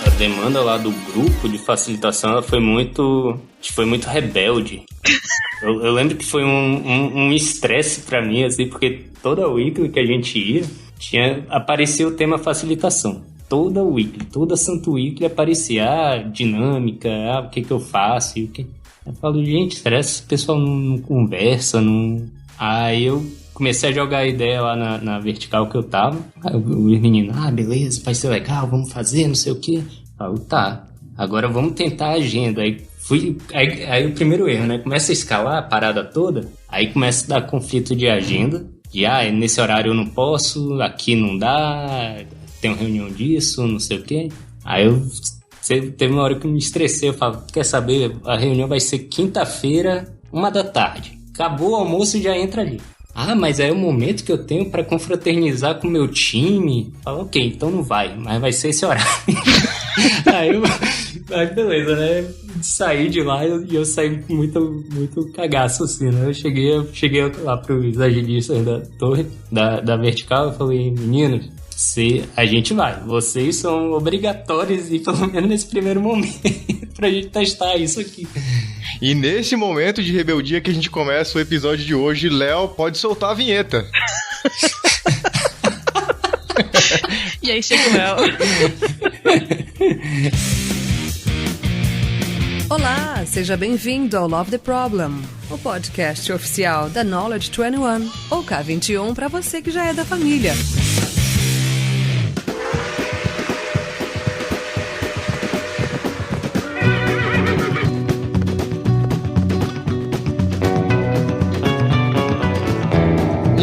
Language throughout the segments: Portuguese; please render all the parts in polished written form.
A demanda lá do grupo de facilitação ela foi muito rebelde. Eu lembro que foi um estresse pra mim, assim, porque toda weekly que a gente ia, aparecia o tema facilitação. Toda weekly, toda santo weekly aparecia dinâmica, o que eu faço, o que... Eu falo, gente, será que esse pessoal não conversa, não... Aí eu comecei a jogar a ideia lá na vertical que eu tava. Aí os meninos, beleza, vai ser legal, vamos fazer, não sei o quê. Eu, tá, agora vamos tentar a agenda. Aí o primeiro erro, né? Começa a escalar a parada toda, aí começa a dar conflito de agenda. De, nesse horário eu não posso, aqui não dá, tem uma reunião disso, não sei o quê. Aí teve uma hora que eu me estressei, eu falo, quer saber, a reunião vai ser quinta-feira, 13h. Acabou o almoço e já entra ali. Mas é o momento que eu tenho pra confraternizar com o meu time. Fala, ok, então não vai, mas vai ser esse horário. Aí beleza, né? Saí de lá e eu saí com muito cagaço, assim, né? Eu cheguei lá pros agilistas da torre, da vertical, eu falei, meninos, a gente vai. Vocês são obrigatórios e pelo menos nesse primeiro momento pra gente testar isso aqui. E nesse momento de rebeldia que a gente começa o episódio de hoje, Léo, pode soltar a vinheta. E aí chega o Léo. Olá, seja bem-vindo ao Love the Problem, o podcast oficial da Knowledge 21, ou K21 para você que já é da família.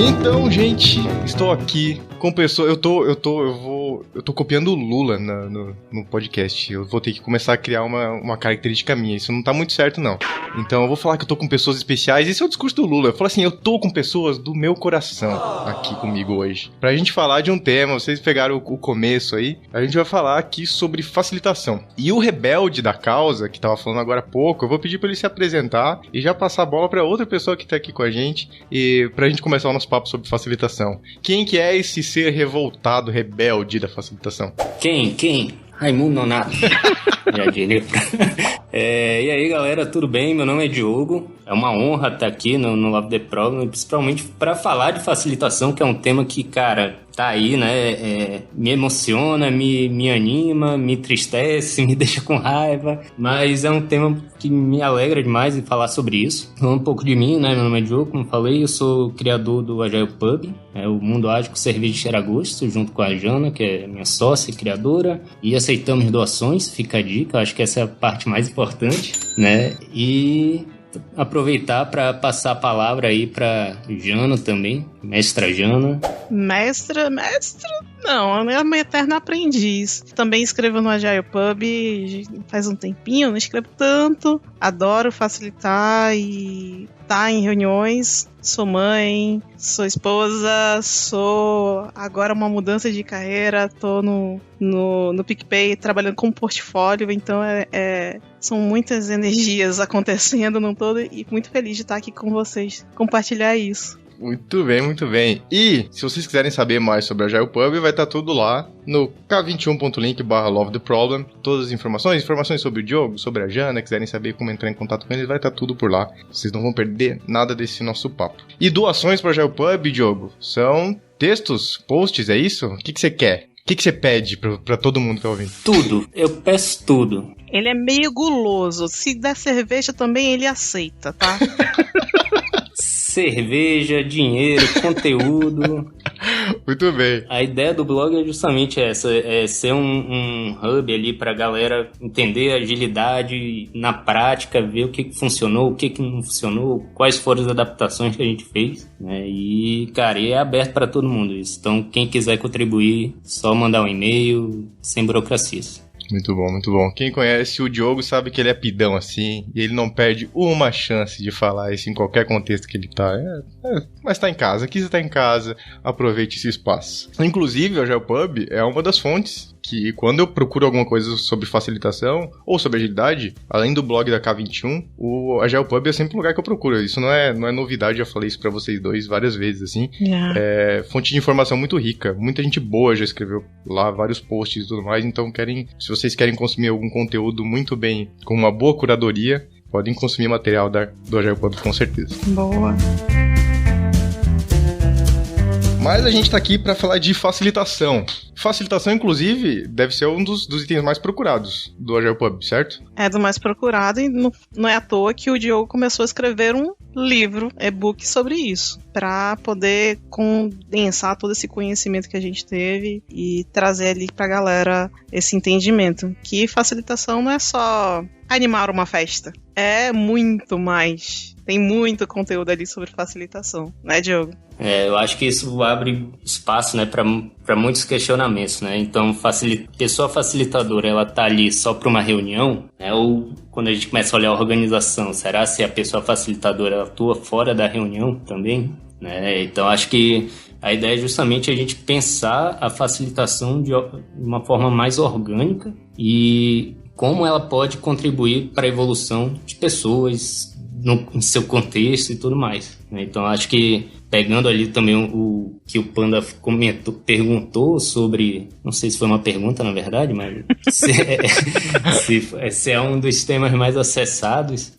Então, gente, estou aqui com pessoas. Eu tô copiando o Lula no podcast. Eu vou ter que começar a criar uma característica minha. Isso não tá muito certo, não. Então eu vou falar que eu tô com pessoas especiais. Esse é o discurso do Lula. Eu falo assim, eu tô com pessoas do meu coração aqui comigo hoje. Pra gente falar de um tema, vocês pegaram o começo aí. A gente vai falar aqui sobre facilitação. E o rebelde da causa, que tava falando agora há pouco, eu vou pedir pra ele se apresentar e já passar a bola pra outra pessoa que tá aqui com a gente. E pra gente começar o nosso papo sobre facilitação. Quem que é esse ser revoltado, rebelde da facilitação? Quem? Raimundo Nonato. Já diria. E aí, galera, tudo bem? Meu nome é Diogo. É uma honra estar aqui no Love the Problem, principalmente para falar de facilitação, que é um tema que, cara, tá aí, né? Me emociona, me anima, me entristece, me deixa com raiva. Mas é um tema que me alegra demais em falar sobre isso. Falando um pouco de mim, né? Meu nome é Diogo, como falei, eu sou criador do Agile Pub, o Mundo Ágil com Cerveja de Cheiro a Gosto, junto com a Jana, que é minha sócia e criadora. E aceitamos doações, fica a dica, eu acho que essa é a parte mais importante, né? E aproveitar para passar a palavra aí para Jana também, mestra Jana. Mestra? Não, ela é uma eterna aprendiz. Também escrevo no Agile Pub faz um tempinho, não escrevo tanto. Adoro facilitar e estar em reuniões. Sou mãe, sou esposa, sou agora uma mudança de carreira, tô no PicPay trabalhando com portfólio, então são muitas energias acontecendo num todo e muito feliz de estar aqui com vocês, compartilhar isso. Muito bem, muito bem. E se vocês quiserem saber mais sobre a Agile Pub, vai estar tudo lá no k21.link/LoveTheProblem. Todas as informações sobre o Diogo, sobre a Jana, quiserem saber como entrar em contato com eles, vai estar tudo por lá. Vocês não vão perder nada desse nosso papo. E doações para a Agile Pub, Diogo, são textos, posts, é isso? O que você quer? O que você pede pra todo mundo que tá ouvindo? Tudo. Eu peço tudo. Ele é meio guloso. Se der cerveja também, ele aceita, tá? Cerveja, dinheiro, conteúdo. Muito bem. A ideia do blog é justamente essa, é ser um hub ali pra galera entender a agilidade na prática, ver o que funcionou, o que não funcionou, quais foram as adaptações que a gente fez, né? E, cara, é aberto para todo mundo isso. Então, quem quiser contribuir, só mandar um e-mail, sem burocracias. Muito bom, muito bom. Quem conhece o Diogo sabe que ele é pidão assim, e ele não perde uma chance de falar isso em qualquer contexto que ele tá. Mas tá em casa, aqui você tá em casa, aproveite esse espaço. Inclusive, o Agile Pub é uma das fontes que quando eu procuro alguma coisa sobre facilitação ou sobre agilidade, além do blog da K21, o Agile Pub é sempre o lugar que eu procuro. Isso não é novidade, já falei isso pra vocês dois várias vezes, assim. É fonte de informação muito rica. Muita gente boa já escreveu lá vários posts e tudo mais, então se vocês querem consumir algum conteúdo muito bem, com uma boa curadoria, podem consumir material do Agile Pub com certeza. Boa. Mas a gente tá aqui para falar de facilitação. Facilitação, inclusive, deve ser um dos itens mais procurados do Agile Pub, certo? É do mais procurado e não é à toa que o Diogo começou a escrever um livro, e-book sobre isso, para poder condensar todo esse conhecimento que a gente teve e trazer ali pra galera esse entendimento. Que facilitação não é só animar uma festa, é muito mais. Tem muito conteúdo ali sobre facilitação, né, Diogo? Eu acho que isso abre espaço, né, para muitos questionamentos, né? Então, pessoa facilitadora, ela tá ali só para uma reunião, né? Ou quando a gente começa a olhar a organização, será se a pessoa facilitadora atua fora da reunião também? Né? Então, acho que a ideia é justamente a gente pensar a facilitação de uma forma mais orgânica e como ela pode contribuir para a evolução de pessoas em seu contexto e tudo mais. Né? Então, acho que pegando ali também o que o Panda perguntou sobre, não sei se foi uma pergunta na verdade, mas se é um dos temas mais acessados,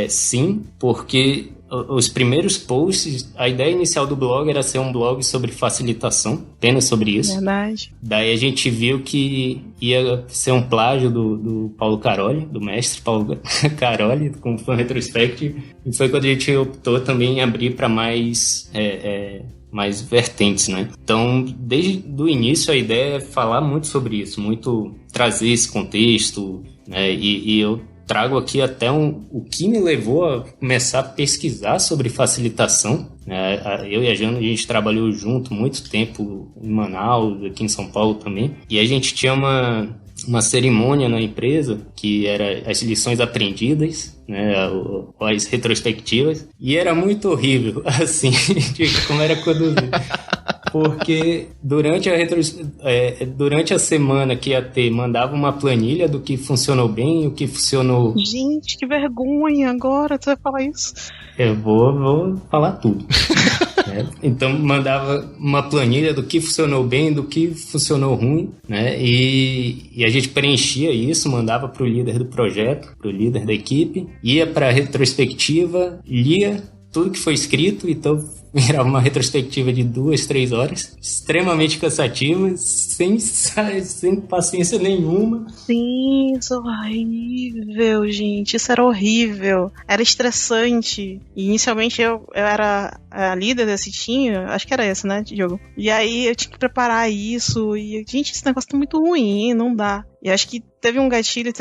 sim, porque os primeiros posts, a ideia inicial do blog era ser um blog sobre facilitação, apenas sobre isso. Verdade. Daí a gente viu que ia ser um plágio do Paulo Caroli, do mestre Paulo Caroli, com o Fan Retrospective, e foi quando a gente optou também em abrir para mais vertentes, né? Então, desde o início, a ideia é falar muito sobre isso, muito trazer esse contexto, né? E eu trago aqui até o que me levou a começar a pesquisar sobre facilitação. Eu e a Jana, a gente trabalhou junto muito tempo em Manaus, aqui em São Paulo também, e a gente tinha uma cerimônia na empresa que era as lições aprendidas, né, as retrospectivas, e era muito horrível, assim, de como era conduzido. Porque durante a semana que ia ter, mandava uma planilha do que funcionou bem e o que funcionou... Gente, que vergonha, agora tu vai falar isso? Eu vou falar tudo. Então, mandava uma planilha do que funcionou bem, do que funcionou ruim, né? E a gente preenchia isso, mandava para o líder do projeto, para o líder da equipe, ia para a retrospectiva, lia tudo que foi escrito, então virava uma retrospectiva de 2-3 horas, extremamente cansativa, sem paciência nenhuma. Sim, isso é horrível, gente. Isso era horrível. Era estressante. E inicialmente eu era a líder desse time, acho que era esse, né, Diogo? E aí eu tinha que preparar isso. E, gente, esse negócio tá muito ruim, não dá. E acho que teve um gatilho,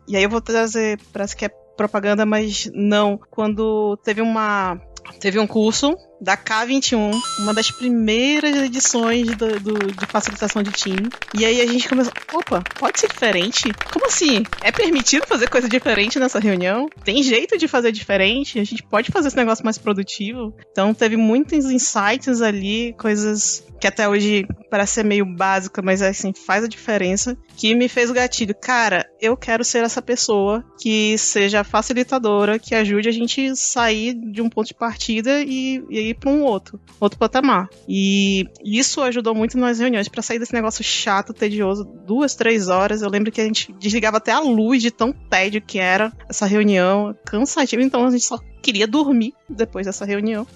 e aí eu vou trazer, parece que é propaganda, mas não. Quando teve um curso da K21, uma das primeiras edições de facilitação de time. E aí a gente começou, opa, pode ser diferente? Como assim? É permitido fazer coisa diferente nessa reunião? Tem jeito de fazer diferente? A gente pode fazer esse negócio mais produtivo? Então teve muitos insights ali, coisas que até hoje parece ser meio básica, mas assim, faz a diferença, que me fez o gatilho. Cara, eu quero ser essa pessoa que seja facilitadora, que ajude a gente sair de um ponto de partida e ir para um outro patamar. E isso ajudou muito nas reuniões, para sair desse negócio chato, tedioso, 2-3 horas. Eu lembro que a gente desligava até a luz de tão tédio que era essa reunião, cansativo, então a gente só queria dormir depois dessa reunião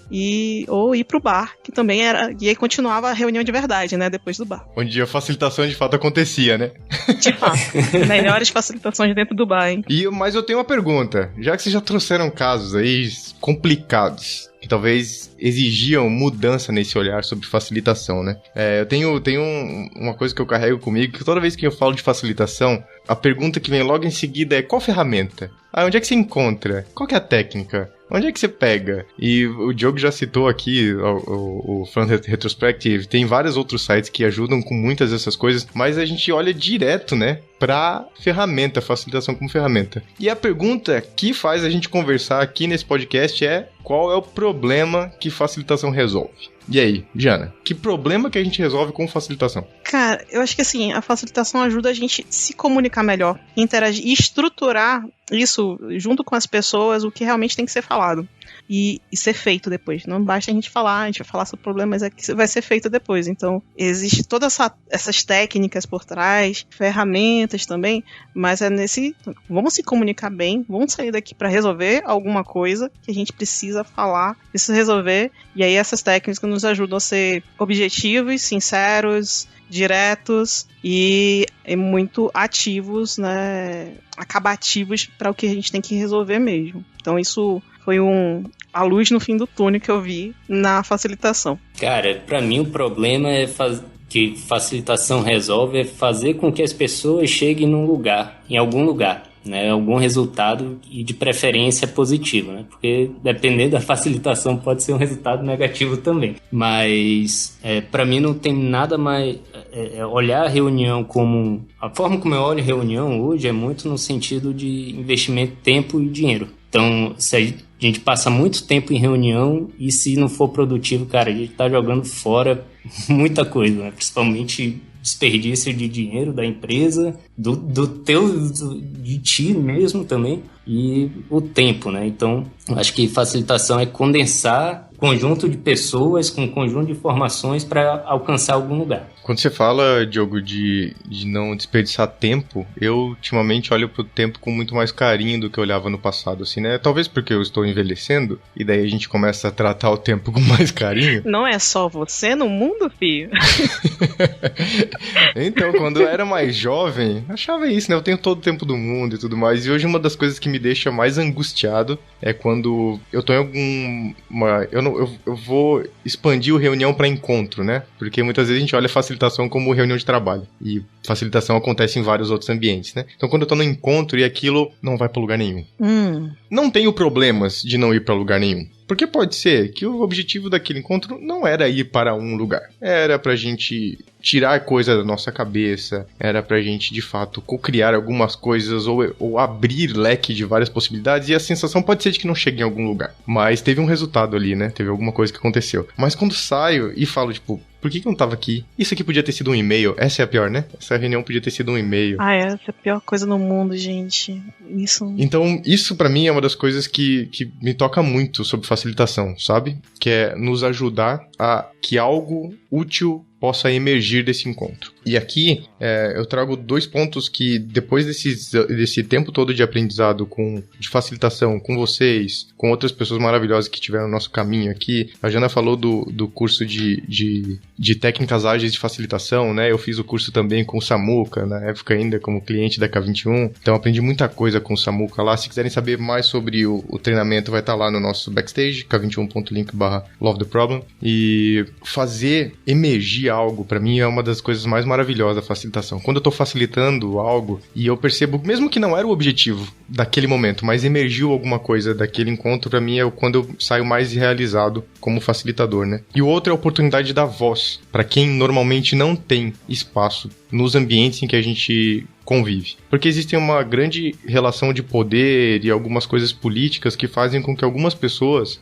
ou ir pro bar, que também era, e aí continuava a reunião de verdade, né, depois do bar. Onde a facilitação de fato acontecia, né? De fato, melhores facilitações dentro do bar, hein? Mas eu tenho uma pergunta, já que vocês já trouxeram casos aí complicados, que talvez exigiam mudança nesse olhar sobre facilitação, né? Eu tenho uma coisa que eu carrego comigo, que toda vez que eu falo de facilitação, a pergunta que vem logo em seguida é: qual ferramenta? Onde é que você encontra? Qual que é a técnica? Onde é que você pega? E o Diogo já citou aqui o Fan Retrospective, tem vários outros sites que ajudam com muitas dessas coisas, mas a gente olha direto, né, para ferramenta, facilitação como ferramenta. E a pergunta que faz a gente conversar aqui nesse podcast é: qual é o problema que facilitação resolve? E aí, Jana, que problema que a gente resolve com facilitação? Cara, eu acho que assim, a facilitação ajuda a gente a se comunicar melhor, interagir e estruturar isso junto com as pessoas, o que realmente tem que ser falado. E ser feito depois. Não basta a gente vai falar sobre problemas, é que vai ser feito depois. Então, existe todas essas técnicas por trás, ferramentas também, mas é vamos se comunicar bem, vamos sair daqui para resolver alguma coisa que a gente precisa falar, precisa resolver, e aí essas técnicas nos ajudam a ser objetivos, sinceros, diretos e muito ativos, né, acabativos para o que a gente tem que resolver mesmo. Então isso foi a luz no fim do túnel que eu vi na facilitação. Cara, pra mim o problema que facilitação resolve é fazer com que as pessoas cheguem em algum lugar, né? Algum resultado e de preferência positivo, né? Porque dependendo da facilitação pode ser um resultado negativo também. Mas pra mim não tem nada mais... olhar a reunião como... A forma como eu olho a reunião hoje é muito no sentido de investimento de tempo e dinheiro. Então, se a gente passa muito tempo em reunião e se não for produtivo, cara, a gente tá jogando fora muita coisa, né? Principalmente desperdício de dinheiro da empresa, de ti mesmo também, e o tempo, né? Então, acho que facilitação é condensar conjunto de pessoas com conjunto de informações para alcançar algum lugar. Quando você fala, Diogo, de não desperdiçar tempo, eu ultimamente olho pro tempo com muito mais carinho do que eu olhava no passado, assim, né? Talvez porque eu estou envelhecendo, e daí a gente começa a tratar o tempo com mais carinho. Não é só você no mundo, filho? Então, quando eu era mais jovem, achava isso, né? Eu tenho todo o tempo do mundo e tudo mais, e hoje uma das coisas que me deixa mais angustiado é quando eu tô em eu vou expandir o reunião para encontro, né? Porque muitas vezes a gente olha facilitação como reunião de trabalho. E facilitação acontece em vários outros ambientes, né? Então quando eu tô no encontro e aquilo não vai pra lugar nenhum. Não tenho problemas de não ir pra lugar nenhum. Porque pode ser que o objetivo daquele encontro não era ir para um lugar. Era pra gente tirar coisa da nossa cabeça, era pra gente, de fato, co-criar algumas coisas ou abrir leque de várias possibilidades, e a sensação pode ser de que não chegue em algum lugar. Mas teve um resultado ali, né? Teve alguma coisa que aconteceu. Mas quando saio e falo, tipo, por que eu não tava aqui? Isso aqui podia ter sido um e-mail. Essa é a pior, né? Essa reunião podia ter sido um e-mail. Essa é a pior coisa no mundo, gente. Então, isso pra mim é uma das coisas que me toca muito sobre facilitação, sabe? Que é nos ajudar a que algo útil possa emergir desse encontro. E aqui eu trago 2 pontos que depois desse tempo todo de aprendizado de facilitação com vocês, com outras pessoas maravilhosas que tiveram no nosso caminho aqui. A Jana falou do curso de técnicas ágeis de facilitação, né? Eu fiz o curso também com o Samuca, na época ainda como cliente da K21. Então aprendi muita coisa com o Samuca lá. Se quiserem saber mais sobre o treinamento, vai estar lá no nosso backstage, k21.link/lovetheproblem. E fazer emergir algo, pra mim, é uma das coisas mais maravilhosas da facilitação. Quando eu tô facilitando algo e eu percebo, mesmo que não era o objetivo daquele momento, mas emergiu alguma coisa daquele encontro, pra mim é quando eu saio mais realizado como facilitador, né? E o outro é a oportunidade da voz, pra quem normalmente não tem espaço nos ambientes em que a gente convive. Porque existe uma grande relação de poder e algumas coisas políticas que fazem com que algumas pessoas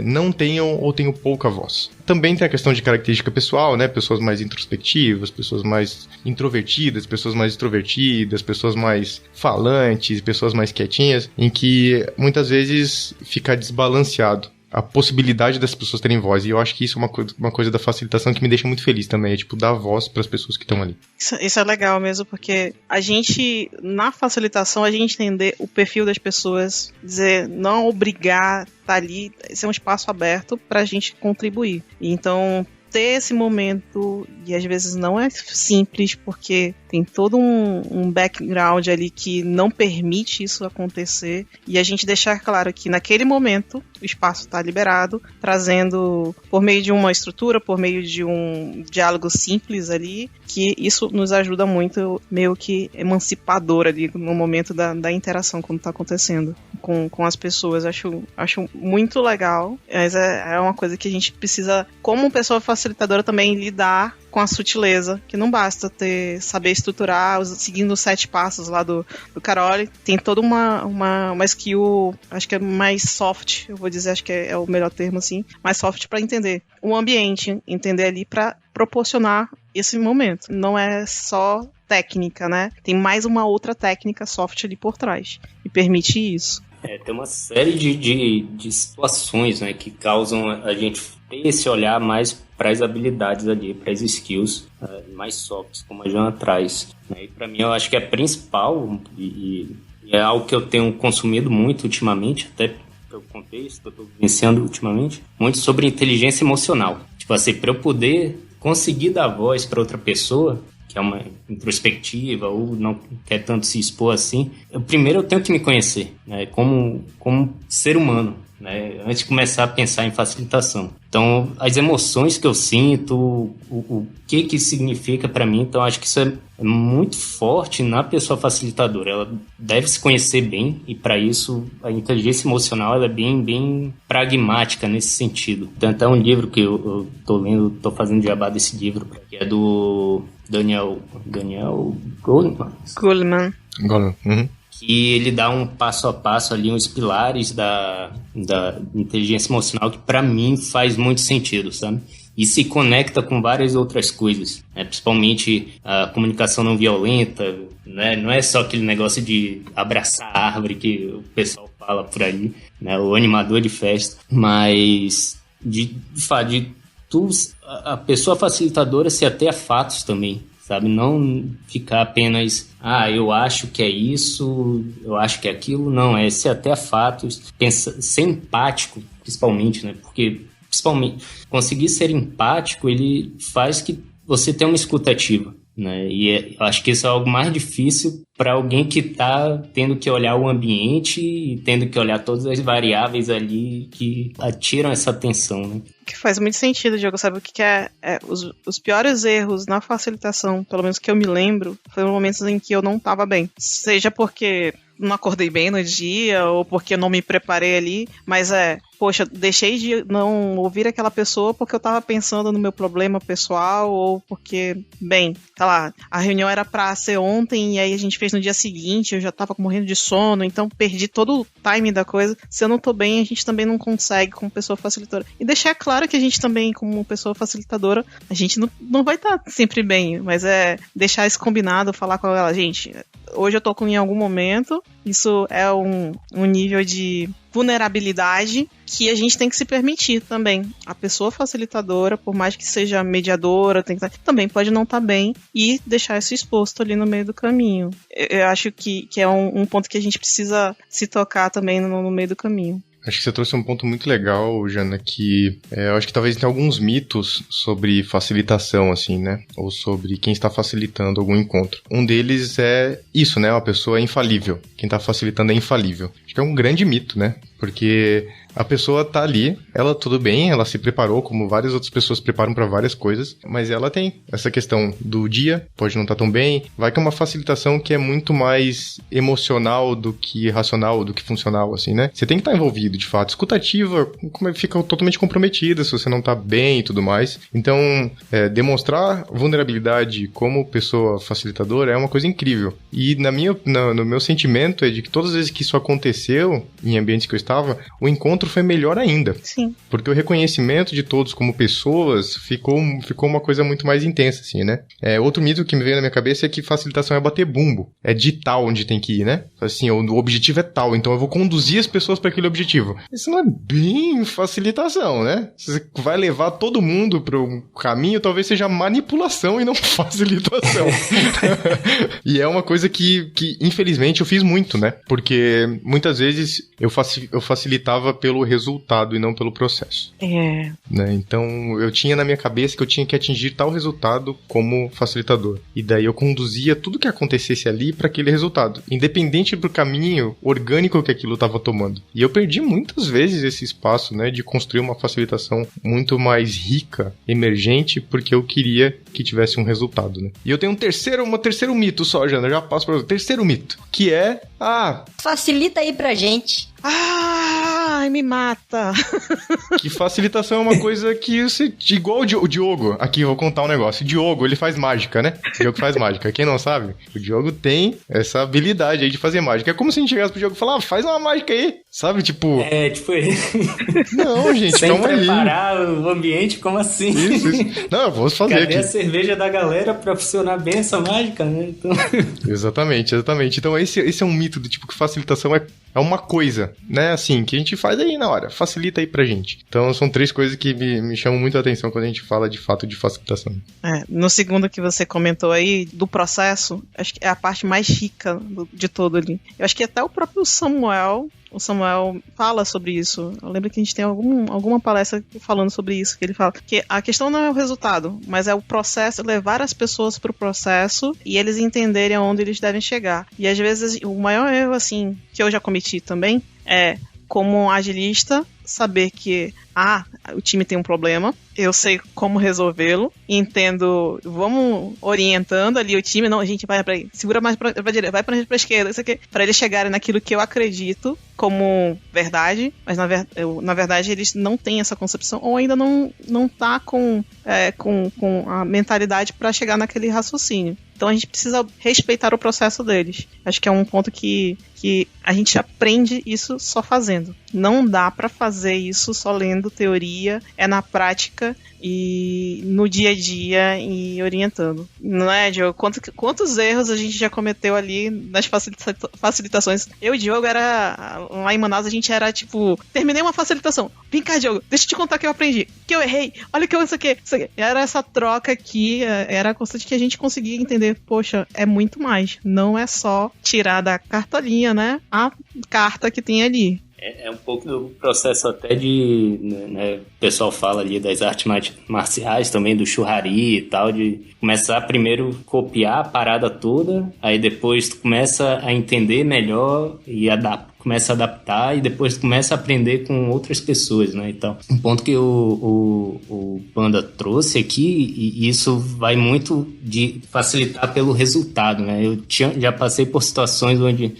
não tenham ou tenham pouca voz. Também tem a questão de característica pessoal, né? Pessoas mais introspectivas, pessoas mais introvertidas, pessoas mais extrovertidas, pessoas mais falantes, pessoas mais quietinhas, em que muitas vezes fica desbalanceado a possibilidade das pessoas terem voz. E eu acho que isso é uma coisa da facilitação que me deixa muito feliz também. É tipo, dar voz para as pessoas que estão ali. Isso é legal mesmo, porque a gente, na facilitação, a gente entender o perfil das pessoas, dizer, não obrigar, tá ali, esse é um espaço aberto pra gente contribuir. Então, ter esse momento, e às vezes não é simples, porque tem todo um background ali que não permite isso acontecer, e a gente deixar claro que naquele momento o espaço está liberado, trazendo por meio de uma estrutura, por meio de um diálogo simples ali, que isso nos ajuda muito, meio que emancipador ali no momento da interação, quando está acontecendo. com as pessoas. Acho muito legal. Mas é uma coisa que a gente precisa, como pessoa facilitadora, também lidar com a sutileza, que não basta saber estruturar, seguindo os 7 passos lá do Caroli. Tem toda uma skill, acho que é mais soft, eu vou dizer, acho que é o melhor termo, assim, mais soft para entender o ambiente, entender ali para proporcionar esse momento. Não é só técnica, né? Tem mais uma outra técnica soft ali por trás, e permite isso. Tem uma série de situações, né, que causam a gente ter esse olhar mais para as habilidades ali, para as skills mais softs, como a Jana traz. Né? E para mim, eu acho que é principal e é algo que eu tenho consumido muito ultimamente, até pelo contexto que eu estou vivenciando ultimamente, muito sobre inteligência emocional. Tipo assim, para eu poder conseguir dar voz para outra pessoa, que é uma introspectiva ou não quer tanto se expor assim, primeiro eu tenho que me conhecer, né, como ser humano, né, antes de começar a pensar em facilitação. Então, as emoções que eu sinto, o que significa para mim, então acho que isso é muito forte na pessoa facilitadora. Ela deve se conhecer bem e para isso a inteligência emocional ela é bem pragmática nesse sentido. Tem até um livro que eu tô lendo, tô fazendo jabá desse livro, que é do Daniel Goleman. Uhum. Que ele dá um passo a passo ali, uns pilares da inteligência emocional que para mim faz muito sentido, sabe? E se conecta com várias outras coisas, né? Principalmente a comunicação não violenta, né? Não é só aquele negócio de abraçar a árvore que o pessoal fala por aí, né? O animador de festa, mas a pessoa facilitadora se ater a fatos também, sabe? Não ficar apenas, eu acho que é isso, eu acho que é aquilo. Não, é se ater a fatos, ser empático, principalmente, né? Porque, principalmente, conseguir ser empático, ele faz que você tenha uma escuta ativa, né? E eu acho que isso é algo mais difícil para alguém que está tendo que olhar o ambiente e tendo que olhar todas as variáveis ali que atiram essa atenção, né? Que faz muito sentido, Diogo. Sabe o que é os piores erros na facilitação, pelo menos que eu me lembro, foram momentos em que eu não estava bem. Seja porque não acordei bem no dia, ou porque eu não me preparei ali, mas poxa, deixei de não ouvir aquela pessoa porque eu tava pensando no meu problema pessoal, ou porque, bem, tá lá, a reunião era pra ser ontem, e aí a gente fez no dia seguinte, eu já tava morrendo de sono, então perdi todo o time da coisa. Se eu não tô bem, a gente também não consegue como pessoa facilitadora. E deixar claro que a gente também, como pessoa facilitadora, a gente não vai estar sempre bem, mas deixar isso combinado, falar com ela, gente, hoje eu tô em algum momento, isso é um nível de vulnerabilidade que a gente tem que se permitir também. A pessoa facilitadora, por mais que seja mediadora, também pode não estar bem e deixar isso exposto ali no meio do caminho. Eu acho que é um ponto que a gente precisa se tocar também no meio do caminho. Acho que você trouxe um ponto muito legal, Jana, que eu acho que talvez tenha alguns mitos sobre facilitação, assim, né? Ou sobre quem está facilitando algum encontro. Um deles é isso, né? Uma pessoa é infalível. Quem está facilitando é infalível. Acho que é um grande mito, né? Porque a pessoa tá ali, ela tudo bem, ela se preparou, como várias outras pessoas preparam para várias coisas, mas ela tem essa questão do dia, pode não estar tão bem, vai que é uma facilitação que é muito mais emocional do que racional, do que funcional, assim, né? Você tem que estar envolvido, de fato. Escutativa, fica totalmente comprometida se você não tá bem e tudo mais. Então, demonstrar vulnerabilidade como pessoa facilitadora é uma coisa incrível. E no meu sentimento é de que todas as vezes que isso aconteceu, em ambientes que eu estava, o encontro foi melhor ainda. Sim. Porque o reconhecimento de todos como pessoas ficou uma coisa muito mais intensa, assim, né? Outro mito que me veio na minha cabeça é que facilitação é bater bumbo. É ditar onde tem que ir, né? Assim, o objetivo é tal, então eu vou conduzir as pessoas para aquele objetivo. Isso não é bem facilitação, né? Você vai levar todo mundo para um caminho, talvez seja manipulação e não facilitação. E é uma coisa que infelizmente eu fiz muito, né? Porque muitas vezes eu facilitava pelo resultado e não pelo processo. Né? Então, eu tinha na minha cabeça que eu tinha que atingir tal resultado como facilitador. E daí eu conduzia tudo que acontecesse ali para aquele resultado, independente do caminho orgânico que aquilo estava tomando. E eu perdi muitas vezes esse espaço, né, de construir uma facilitação muito mais rica, emergente, porque eu queria que tivesse um resultado, né? E eu tenho um terceiro mito só, Jana, já passo para o terceiro mito, que é facilita aí pra gente. Ai, me mata. Que facilitação é uma coisa que você... Igual o Diogo. Aqui, eu vou contar um negócio. O Diogo, ele faz mágica, né? O Diogo faz mágica. Quem não sabe, o Diogo tem essa habilidade aí de fazer mágica. É como se a gente chegasse pro Diogo e falar, faz uma mágica aí. Sabe, tipo... Não, gente, sem calma aí. Sem preparar o ambiente, como assim? Isso. Não, eu vou fazer Cadê aqui. A cerveja da galera pra funcionar bem essa mágica, né? Então... Exatamente. Então esse é um mito do tipo que facilitação é uma coisa, né, assim, que a gente faz aí na hora, facilita aí pra gente. Então são 3 coisas que me chamam muito a atenção quando a gente fala de fato de facilitação. No segundo que você comentou aí, do processo, acho que é a parte mais rica de todo ali. Eu acho que até o próprio Samuel fala sobre isso. Eu lembro que a gente tem alguma palestra falando sobre isso, que ele fala que a questão não é o resultado, mas é o processo, levar as pessoas pro processo e eles entenderem aonde eles devem chegar. E às vezes o maior erro, assim, que eu já cometi também é, como agilista, saber que o time tem um problema, eu sei como resolvê-lo, entendo, vamos orientando ali o time, não, a gente vai segura mais pra direita, vai pra esquerda, isso aqui, pra eles chegarem naquilo que eu acredito como verdade, mas na verdade eles não têm essa concepção, ou ainda não tá com a mentalidade pra chegar naquele raciocínio. Então a gente precisa respeitar o processo deles. Acho que é um ponto que a gente aprende isso só fazendo. Não dá pra fazer isso só lendo teoria, é na prática e no dia a dia e orientando. Não é, Diogo? Quantos erros a gente já cometeu ali nas facilitações? Eu e o Diogo lá em Manaus, a gente era tipo, terminei uma facilitação. Vem cá, Diogo, deixa eu te contar o que eu aprendi. Que eu errei, olha que eu isso aqui. Era essa troca aqui, era a constante que a gente conseguia entender, poxa, é muito mais. Não é só tirar da cartolinha, né? A carta que tem ali. É um pouco do processo até de, né, o pessoal fala ali das artes marciais também, do churrari e tal, de começar primeiro copiar a parada toda, aí depois tu começa a entender melhor e começa a adaptar e depois começa a aprender com outras pessoas, né, então, um ponto que o Panda trouxe aqui, e isso vai muito de facilitar pelo resultado, né, eu já passei por situações onde,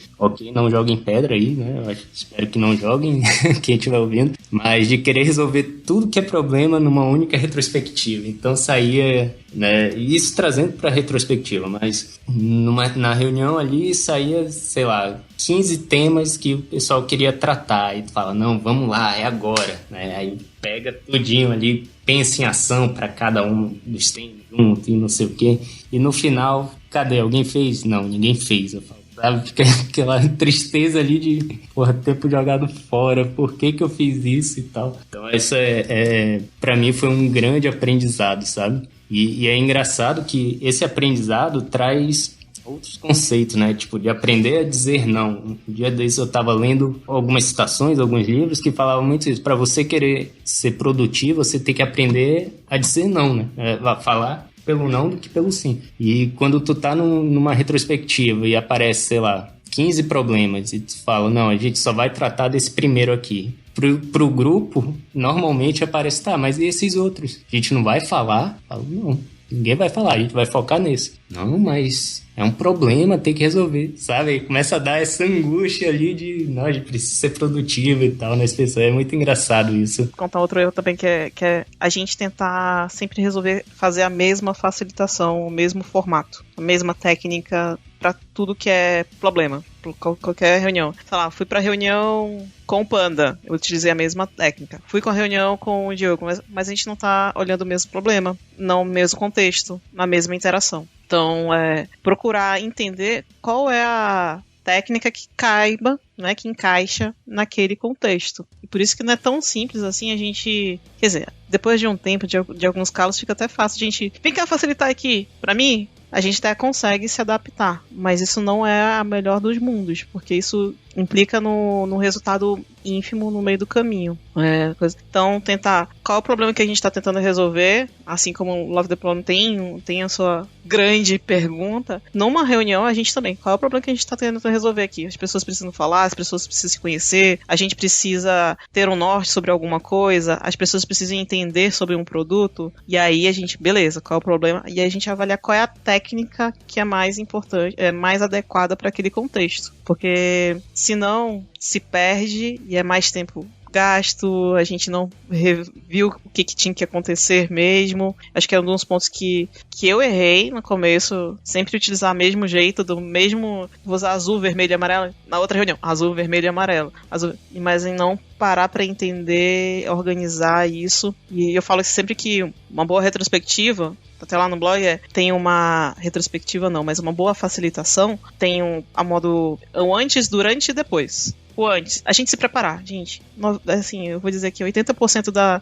não joguem pedra aí, né, eu espero que não joguem, quem estiver ouvindo, mas de querer resolver tudo que é problema numa única retrospectiva, então saía, né, isso trazendo para retrospectiva, mas na reunião ali saía, sei lá, 15 temas que o pessoal queria tratar, e tu fala, não, vamos lá, é agora, né? Aí pega tudinho ali, pensa em ação para cada um dos temas junto e não sei o quê, e no final, cadê? Alguém fez? Não, ninguém fez, eu falo, sabe? Fica aquela tristeza ali de, tempo jogado fora, por que eu fiz isso e tal. Então isso pra mim foi um grande aprendizado, sabe? E é engraçado que esse aprendizado traz outros conceitos, né? Tipo, de aprender a dizer não. Um dia desses eu tava lendo algumas citações, alguns livros que falavam muito isso. Para você querer ser produtivo, você tem que aprender a dizer não, né? Falar pelo não do que pelo sim. E quando tu tá numa retrospectiva e aparece, sei lá, 15 problemas e tu fala, não, a gente só vai tratar desse primeiro aqui. Pro grupo, normalmente aparece, mas e esses outros? A gente não vai falar? Falo, não, ninguém vai falar, a gente vai focar nesse. Não, mas é um problema, tem que resolver, sabe? Começa a dar essa angústia ali de, não, a gente precisa ser produtivo e tal, nas pessoas. É muito engraçado isso. Vou contar outro erro também, que é a gente tentar sempre resolver fazer a mesma facilitação, o mesmo formato, a mesma técnica para tudo que é problema, para qualquer reunião. Sei lá, fui pra reunião com o Panda, eu utilizei a mesma técnica. Fui com a reunião com o Diogo, mas a gente não tá olhando o mesmo problema, não o mesmo contexto, na mesma interação. Então, procurar entender qual é a técnica que caiba, né, que encaixa naquele contexto. E por isso que não é tão simples assim a gente... Quer dizer, depois de um tempo, de alguns casos, fica até fácil a gente... Vem cá facilitar aqui, pra mim... A gente até consegue se adaptar, mas isso não é a melhor dos mundos, porque isso implica no resultado ínfimo no meio do caminho. Então, qual é o problema que a gente está tentando resolver, assim como o Love the Problem tem a sua grande pergunta, numa reunião a gente também, qual é o problema que a gente está tentando resolver aqui? As pessoas precisam falar, as pessoas precisam se conhecer, a gente precisa ter um norte sobre alguma coisa, as pessoas precisam entender sobre um produto, e aí a gente, beleza, qual é o problema? E aí a gente avalia qual é a técnica que é mais importante, mais adequada para aquele contexto, porque senão se perde e é mais tempo gasto, a gente não viu o que tinha que acontecer mesmo. Acho que é um dos pontos que eu errei no começo, sempre utilizar o mesmo jeito, vou usar azul, vermelho e amarelo, na outra reunião, azul, vermelho e amarelo, mas em não parar para entender, organizar isso. E eu falo sempre que uma boa retrospectiva, até lá no blog, tem uma retrospectiva não, mas uma boa facilitação tem a modo o antes, durante e depois. O antes, a gente se preparar, gente. Assim, eu vou dizer que 80% da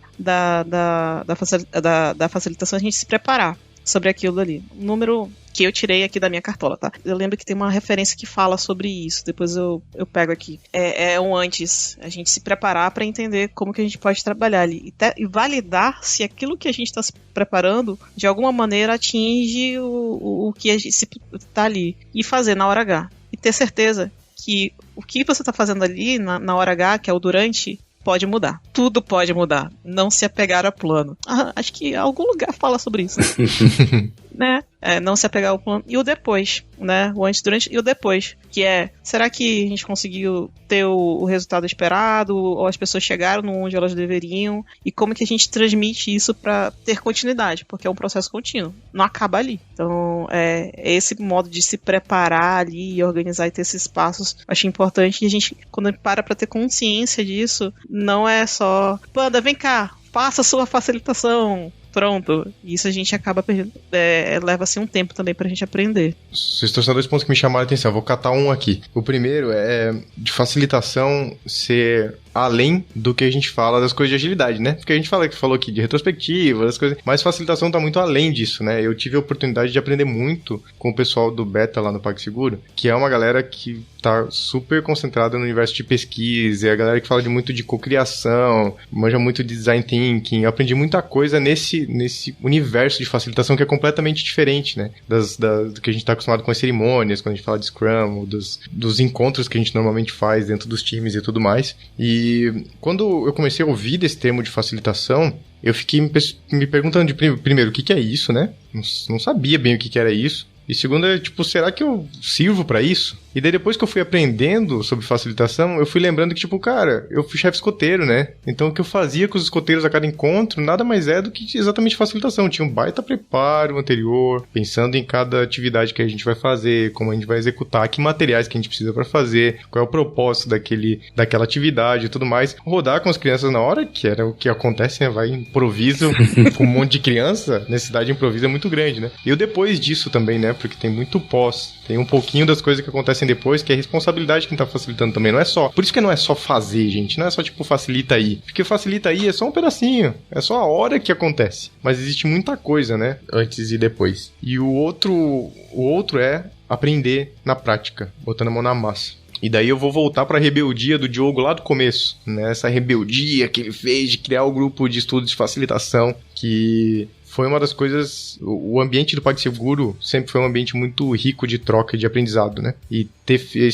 facilitação é a gente se preparar sobre aquilo ali. Um número que eu tirei aqui da minha cartola, tá? Eu lembro que tem uma referência que fala sobre isso, depois eu pego aqui. É um antes, a gente se preparar para entender como que a gente pode trabalhar ali e validar se aquilo que a gente está se preparando de alguma maneira atinge o que a gente está ali e fazer na hora H. E ter certeza que o que você está fazendo ali na hora H, que é o durante, pode mudar. Tudo pode mudar. Não se apegar a plano. Acho que algum lugar fala sobre isso. Né? Não se apegar ao plano. E o depois, né? O antes, durante e o depois. Que será que a gente conseguiu ter o resultado esperado? Ou as pessoas chegaram onde elas deveriam? E como que a gente transmite isso para ter continuidade? Porque é um processo contínuo. Não acaba ali. Então, esse modo de se preparar ali e organizar e ter esses passos, acho importante. E a gente, quando para ter consciência disso, não é só, Panda, vem cá, faça a sua facilitação. Pronto. Isso a gente acaba perdendo. Leva-se um tempo também pra gente aprender. Vocês trouxeram 2 pontos que me chamaram a atenção. Eu vou catar um aqui. O primeiro é de facilitação ser além do que a gente fala das coisas de agilidade, né? Porque a gente falou aqui de retrospectiva, das coisas, mas facilitação tá muito além disso, né? Eu tive a oportunidade de aprender muito com o pessoal do Beta lá no PagSeguro, que é uma galera que tá super concentrada no universo de pesquisa, é a galera que fala muito de cocriação, manja muito de design thinking. Eu aprendi muita coisa nesse universo de facilitação que é completamente diferente, né? Do que a gente tá acostumado com as cerimônias, quando a gente fala de Scrum, dos encontros que a gente normalmente faz dentro dos times e tudo mais. E quando eu comecei a ouvir desse termo de facilitação, eu fiquei me perguntando primeiro, o que é isso, né? Não sabia bem o que era isso. E segundo será que eu sirvo pra isso? E daí depois que eu fui aprendendo sobre facilitação, eu fui lembrando que, cara, eu fui chefe escoteiro, né? Então o que eu fazia com os escoteiros a cada encontro nada mais é do que exatamente facilitação. Tinha um baita preparo anterior, pensando em cada atividade que a gente vai fazer, como a gente vai executar, que materiais que a gente precisa pra fazer, qual é o propósito daquela atividade e tudo mais. Rodar com as crianças na hora, que era o que acontece, né? Vai improviso com um monte de criança, necessidade de improviso é muito grande, né? E o depois disso também, né? Porque tem muito pós, tem um pouquinho das coisas que acontecem depois, que é responsabilidade de quem tá facilitando também, não é só. Por isso que não é só fazer, gente, não é só facilita aí. Porque facilita aí é só um pedacinho, é só a hora que acontece. Mas existe muita coisa, né, antes e depois. E o outro é aprender na prática, botando a mão na massa. E daí eu vou voltar pra rebeldia do Diogo lá do começo, né? Essa rebeldia que ele fez de criar o grupo de estudos de facilitação, que foi uma das coisas... O ambiente do PagSeguro sempre foi um ambiente muito rico de troca e de aprendizado, né? E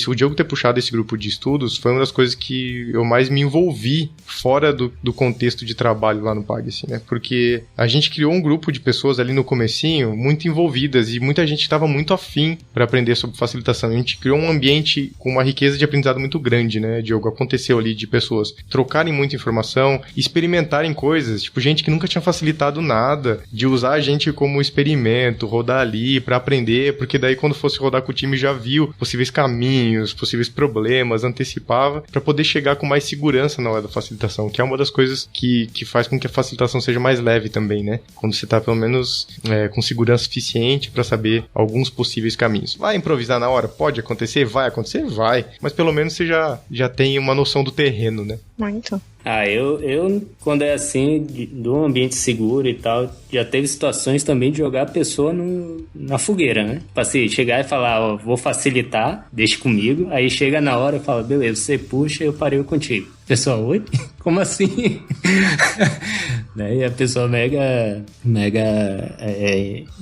o Diogo ter puxado esse grupo de estudos foi uma das coisas que eu mais me envolvi fora do contexto de trabalho lá no Pag, assim, né? Porque a gente criou um grupo de pessoas ali no comecinho muito envolvidas e muita gente estava muito afim para aprender sobre facilitação. A gente criou um ambiente com uma riqueza de aprendizado muito grande, né, Diogo? Aconteceu ali de pessoas trocarem muita informação, experimentarem coisas, gente que nunca tinha facilitado nada, de usar a gente como experimento, rodar ali pra aprender, porque daí quando fosse rodar com o time já viu possíveis caminhos, possíveis problemas, antecipava, pra poder chegar com mais segurança na hora da facilitação, que é uma das coisas que faz com que a facilitação seja mais leve também, né? Quando você tá pelo menos com segurança suficiente pra saber alguns possíveis caminhos. Vai improvisar na hora? Pode acontecer? Vai acontecer? Vai. Mas pelo menos você já tem uma noção do terreno, né? Muito. Eu quando é assim, de um ambiente seguro e tal, já teve situações também de jogar a pessoa na fogueira, né? Tipo assim, chegar e falar, ó, vou facilitar, deixa comigo, aí chega na hora e fala, beleza, você puxa, eu parei contigo. Pessoal, oi? Como assim? Né? E a pessoa mega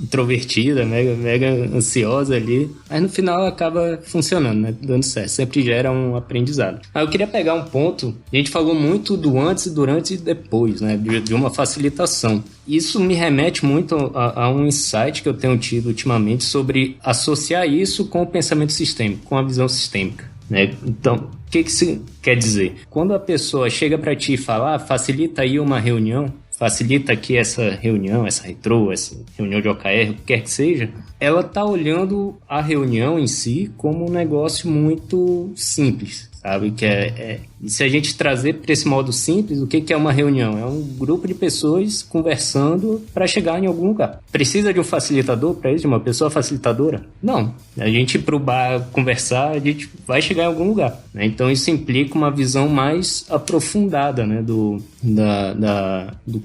introvertida, mega ansiosa ali, mas no final acaba funcionando, né? Dando certo, sempre gera um aprendizado. Mas eu queria pegar um ponto, a gente falou muito do antes, durante e depois, né? De uma facilitação. Isso me remete muito a um insight que eu tenho tido ultimamente sobre associar isso com o pensamento sistêmico, com a visão sistêmica, né? Então, o que isso quer dizer? Quando a pessoa chega para ti e fala, facilita aí uma reunião, facilita aqui essa reunião, essa retrô, essa reunião de OKR, o que quer que seja, ela está olhando a reunião em si como um negócio muito simples, sabe? Que se a gente trazer para esse modo simples, o que é uma reunião? É um grupo de pessoas conversando para chegar em algum lugar. Precisa de um facilitador para isso, de uma pessoa facilitadora? Não. A gente ir para o bar conversar, a gente vai chegar em algum lugar, né? Então isso implica uma visão mais aprofundada, né, do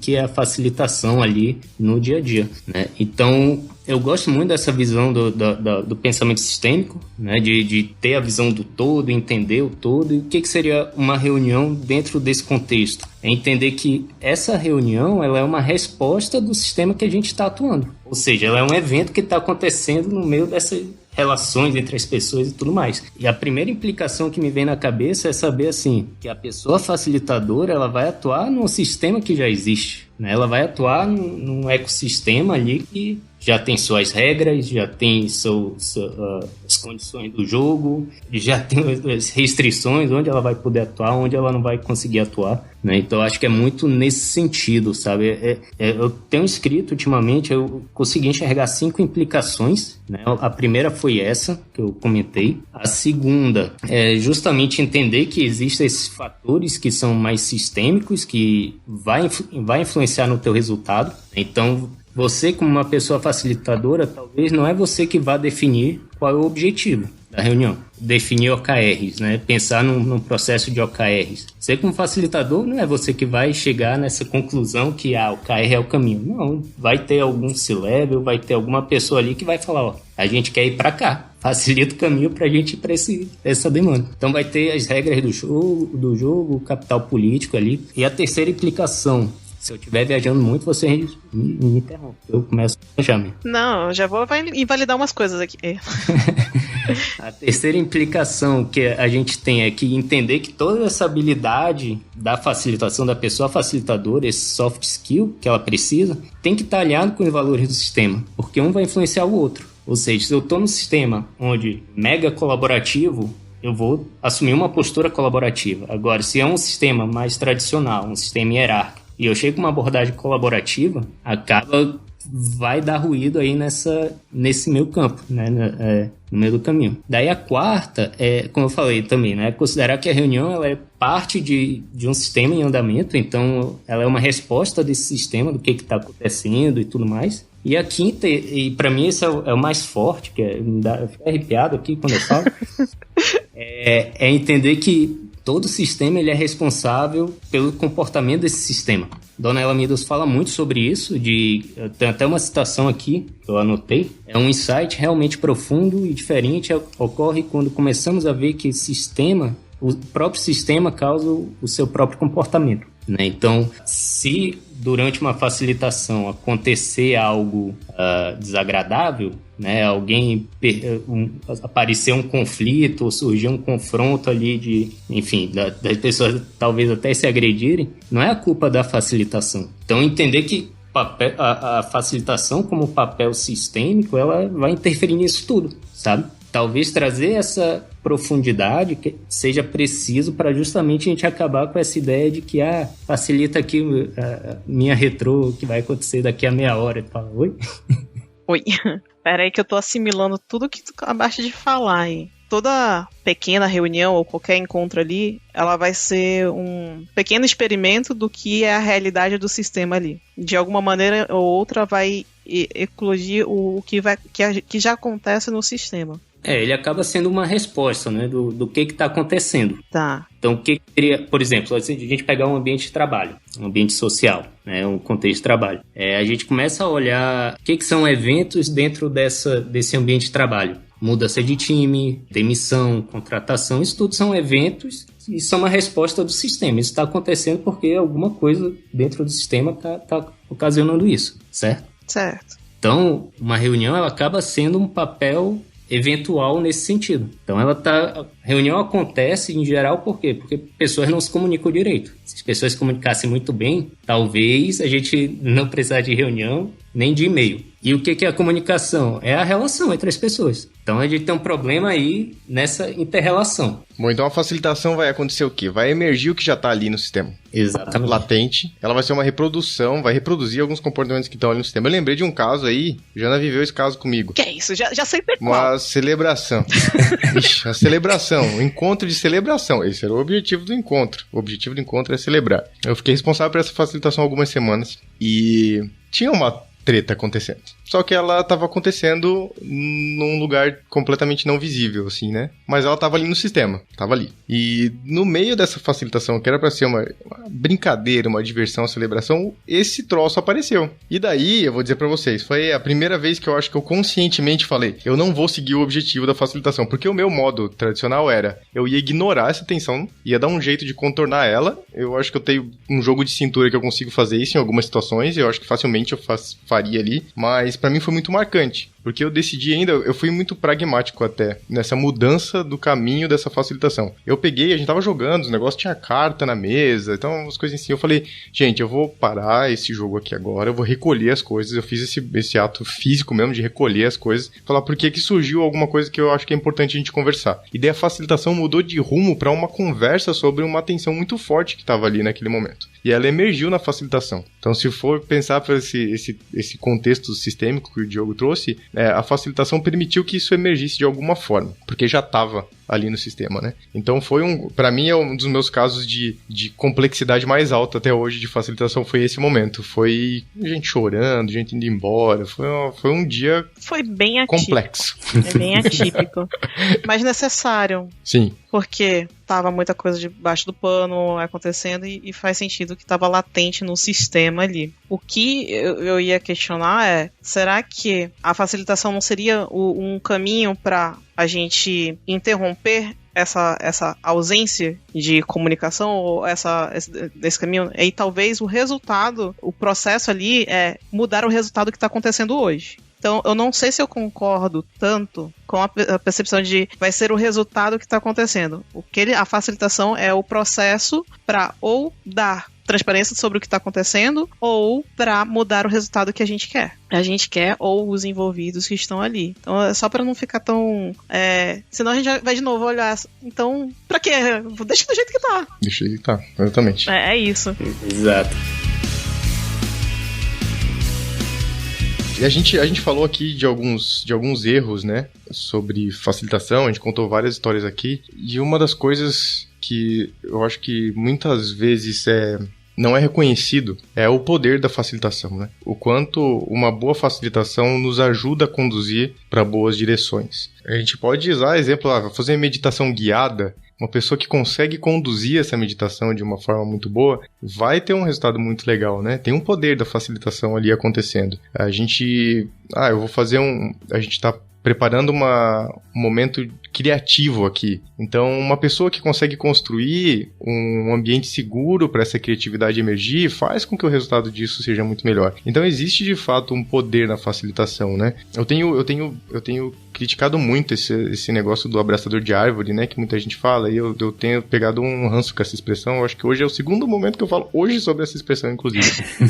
que é a facilitação ali no dia a dia, né? Então eu gosto muito dessa visão do pensamento sistêmico, né? De ter a visão do todo, entender o todo. E o que seria uma reunião dentro desse contexto? É entender que essa reunião ela é uma resposta do sistema que a gente está atuando. Ou seja, ela é um evento que está acontecendo no meio dessas relações entre as pessoas e tudo mais. E a primeira implicação que me vem na cabeça é saber assim, que a pessoa facilitadora ela vai atuar num sistema que já existe, né? Ela vai atuar num ecossistema ali que já tem suas regras, já tem as condições do jogo, já tem as restrições, onde ela vai poder atuar, onde ela não vai conseguir atuar, né? Então, acho que é muito nesse sentido, sabe? Eu tenho escrito ultimamente, eu consegui enxergar 5 implicações, né? A primeira foi essa, que eu comentei. A segunda é justamente entender que existem esses fatores que são mais sistêmicos, que vai influenciar no teu resultado. Então, você, como uma pessoa facilitadora, talvez não é você que vá definir qual é o objetivo da reunião. Definir OKRs, né? Pensar num processo de OKRs. Você, como facilitador, não é você que vai chegar nessa conclusão que o OKR é o caminho. Não, vai ter algum C-level, vai ter alguma pessoa ali que vai falar, ó, a gente quer ir para cá. Facilita o caminho para a gente ir para essa demanda. Então vai ter as regras do jogo, o capital político ali. E a terceira implicação, se eu estiver viajando muito, você me interrompe. Eu começo a viajar mesmo. Não, eu já vou invalidar umas coisas aqui. A terceira implicação que a gente tem é que entender que toda essa habilidade da facilitação da pessoa facilitadora, esse soft skill que ela precisa, tem que estar alinhado com os valores do sistema, porque um vai influenciar o outro. Ou seja, se eu estou no sistema onde mega colaborativo, eu vou assumir uma postura colaborativa. Agora, se é um sistema mais tradicional, um sistema hierárquico, e eu chego com uma abordagem colaborativa, vai dar ruído aí nesse meu campo, né? No meio do caminho. Daí a quarta como eu falei também, né? Considerar que a reunião ela é parte de um sistema em andamento, então ela é uma resposta desse sistema, do que está acontecendo e tudo mais. E a quinta, e para mim esse é o mais forte, que eu fico arrepiado aqui quando eu falo, é entender que todo sistema ele é responsável pelo comportamento desse sistema. Dona Ela Meadows fala muito sobre isso, tem até uma citação aqui que eu anotei. É um insight realmente profundo e diferente, ocorre quando começamos a ver que o próprio sistema causa o seu próprio comportamento, né? Então, se durante uma facilitação acontecer algo desagradável, né, aparecer um conflito ou surgir um confronto ali das pessoas talvez até se agredirem, não é a culpa da facilitação. Então entender que a facilitação como papel sistêmico, ela vai interferir nisso tudo, sabe? Talvez trazer essa profundidade que seja preciso para justamente a gente acabar com essa ideia de que facilita aqui a minha retrô que vai acontecer daqui a meia hora. Tu fala, oi? Oi. Pera aí que eu tô assimilando tudo que tu acabaste de falar aí. Toda pequena reunião ou qualquer encontro ali, ela vai ser um pequeno experimento do que é a realidade do sistema ali. De alguma maneira ou outra vai eclodir o que já acontece no sistema. Ele acaba sendo uma resposta, né, do que está acontecendo. Tá. Então, o que seria, por exemplo, assim, a gente pegar um ambiente de trabalho, um ambiente social, né, um contexto de trabalho. A gente começa a olhar o que são eventos dentro desse ambiente de trabalho. Mudança de time, demissão, contratação, isso tudo são eventos e são uma resposta do sistema. Isso está acontecendo porque alguma coisa dentro do sistema está ocasionando isso, certo? Certo. Então, uma reunião ela acaba sendo um papel eventual nesse sentido. Então, a reunião acontece em geral por quê? Porque pessoas não se comunicam direito. Se as pessoas se comunicassem muito bem, talvez a gente não precisasse de reunião nem de e-mail. E o que é a comunicação? É a relação entre as pessoas. Então, a gente tem um problema aí nessa inter-relação. Bom, então a facilitação vai acontecer o quê? Vai emergir o que já está ali no sistema. Exatamente. Latente. Ela vai ser uma reprodução, vai reproduzir alguns comportamentos que estão ali no sistema. Eu lembrei de um caso aí, Jana viveu esse caso comigo. Que é isso? Já sei qual. Uma celebração. Ixi, a celebração, um encontro de celebração. Esse era o objetivo do encontro. O objetivo do encontro é celebrar. Eu fiquei responsável por essa facilitação algumas semanas e tinha uma treta acontecendo. Só que ela estava acontecendo num lugar completamente não visível, assim, né? Mas ela estava ali no sistema, estava ali. E no meio dessa facilitação, que era para ser uma brincadeira, uma diversão, uma celebração, esse troço apareceu. E daí, eu vou dizer para vocês, foi a primeira vez que eu acho que eu conscientemente falei, eu não vou seguir o objetivo da facilitação, porque o meu modo tradicional era, eu ia ignorar essa tensão, ia dar um jeito de contornar ela. Eu acho que eu tenho um jogo de cintura que eu consigo fazer isso em algumas situações, eu acho que facilmente eu faria ali, mas pra mim foi muito marcante, porque eu decidi ainda, eu fui muito pragmático até, nessa mudança do caminho dessa facilitação. Eu peguei, a gente tava jogando, os negócios tinha carta na mesa, então umas coisas assim, eu falei, gente, eu vou parar esse jogo aqui agora, eu vou recolher as coisas, eu fiz esse ato físico mesmo de recolher as coisas, falar por que surgiu alguma coisa que eu acho que é importante a gente conversar. E daí a facilitação mudou de rumo pra uma conversa sobre uma tensão muito forte que tava ali naquele momento. E ela emergiu na facilitação. Então, se for pensar para esse contexto sistêmico que o Diogo trouxe, a facilitação permitiu que isso emergisse de alguma forma, porque já estava ali no sistema, né? Então, para mim, é um dos meus casos de complexidade mais alta até hoje de facilitação, foi esse momento. Foi gente chorando, gente indo embora, foi um dia foi bem complexo. É bem atípico, mas necessário. Sim. Porque tava muita coisa debaixo do pano acontecendo e faz sentido que tava latente no sistema ali. O que eu ia questionar é, será que a facilitação não seria um caminho para a gente interromper essa ausência de comunicação ou desse caminho? E talvez o resultado, o processo ali é mudar o resultado que está acontecendo hoje. Então, eu não sei se eu concordo tanto com a percepção de vai ser o resultado que está acontecendo. A facilitação é o processo para ou dar transparência sobre o que está acontecendo ou para mudar o resultado que a gente quer. A gente quer ou os envolvidos que estão ali. Então, é só para não ficar tão... senão a gente vai de novo olhar. Então, para quê? Deixa do jeito que tá. Deixa ele tá, exatamente. É isso. Exato. E a gente falou aqui de alguns erros, né, sobre facilitação, a gente contou várias histórias aqui, e uma das coisas que eu acho que muitas vezes não é reconhecido é o poder da facilitação, né? O quanto uma boa facilitação nos ajuda a conduzir para boas direções. A gente pode usar exemplo, fazer meditação guiada. Uma pessoa que consegue conduzir essa meditação de uma forma muito boa vai ter um resultado muito legal, né? Tem um poder da facilitação ali acontecendo. A gente tá preparando um momento criativo aqui. Então, uma pessoa que consegue construir um ambiente seguro para essa criatividade emergir faz com que o resultado disso seja muito melhor. Então, existe de fato um poder na facilitação, né? Eu tenho criticado muito esse negócio do abraçador de árvore, né? Que muita gente fala, e eu tenho pegado um ranço com essa expressão. Eu acho que hoje é o segundo momento que eu falo hoje sobre essa expressão, inclusive.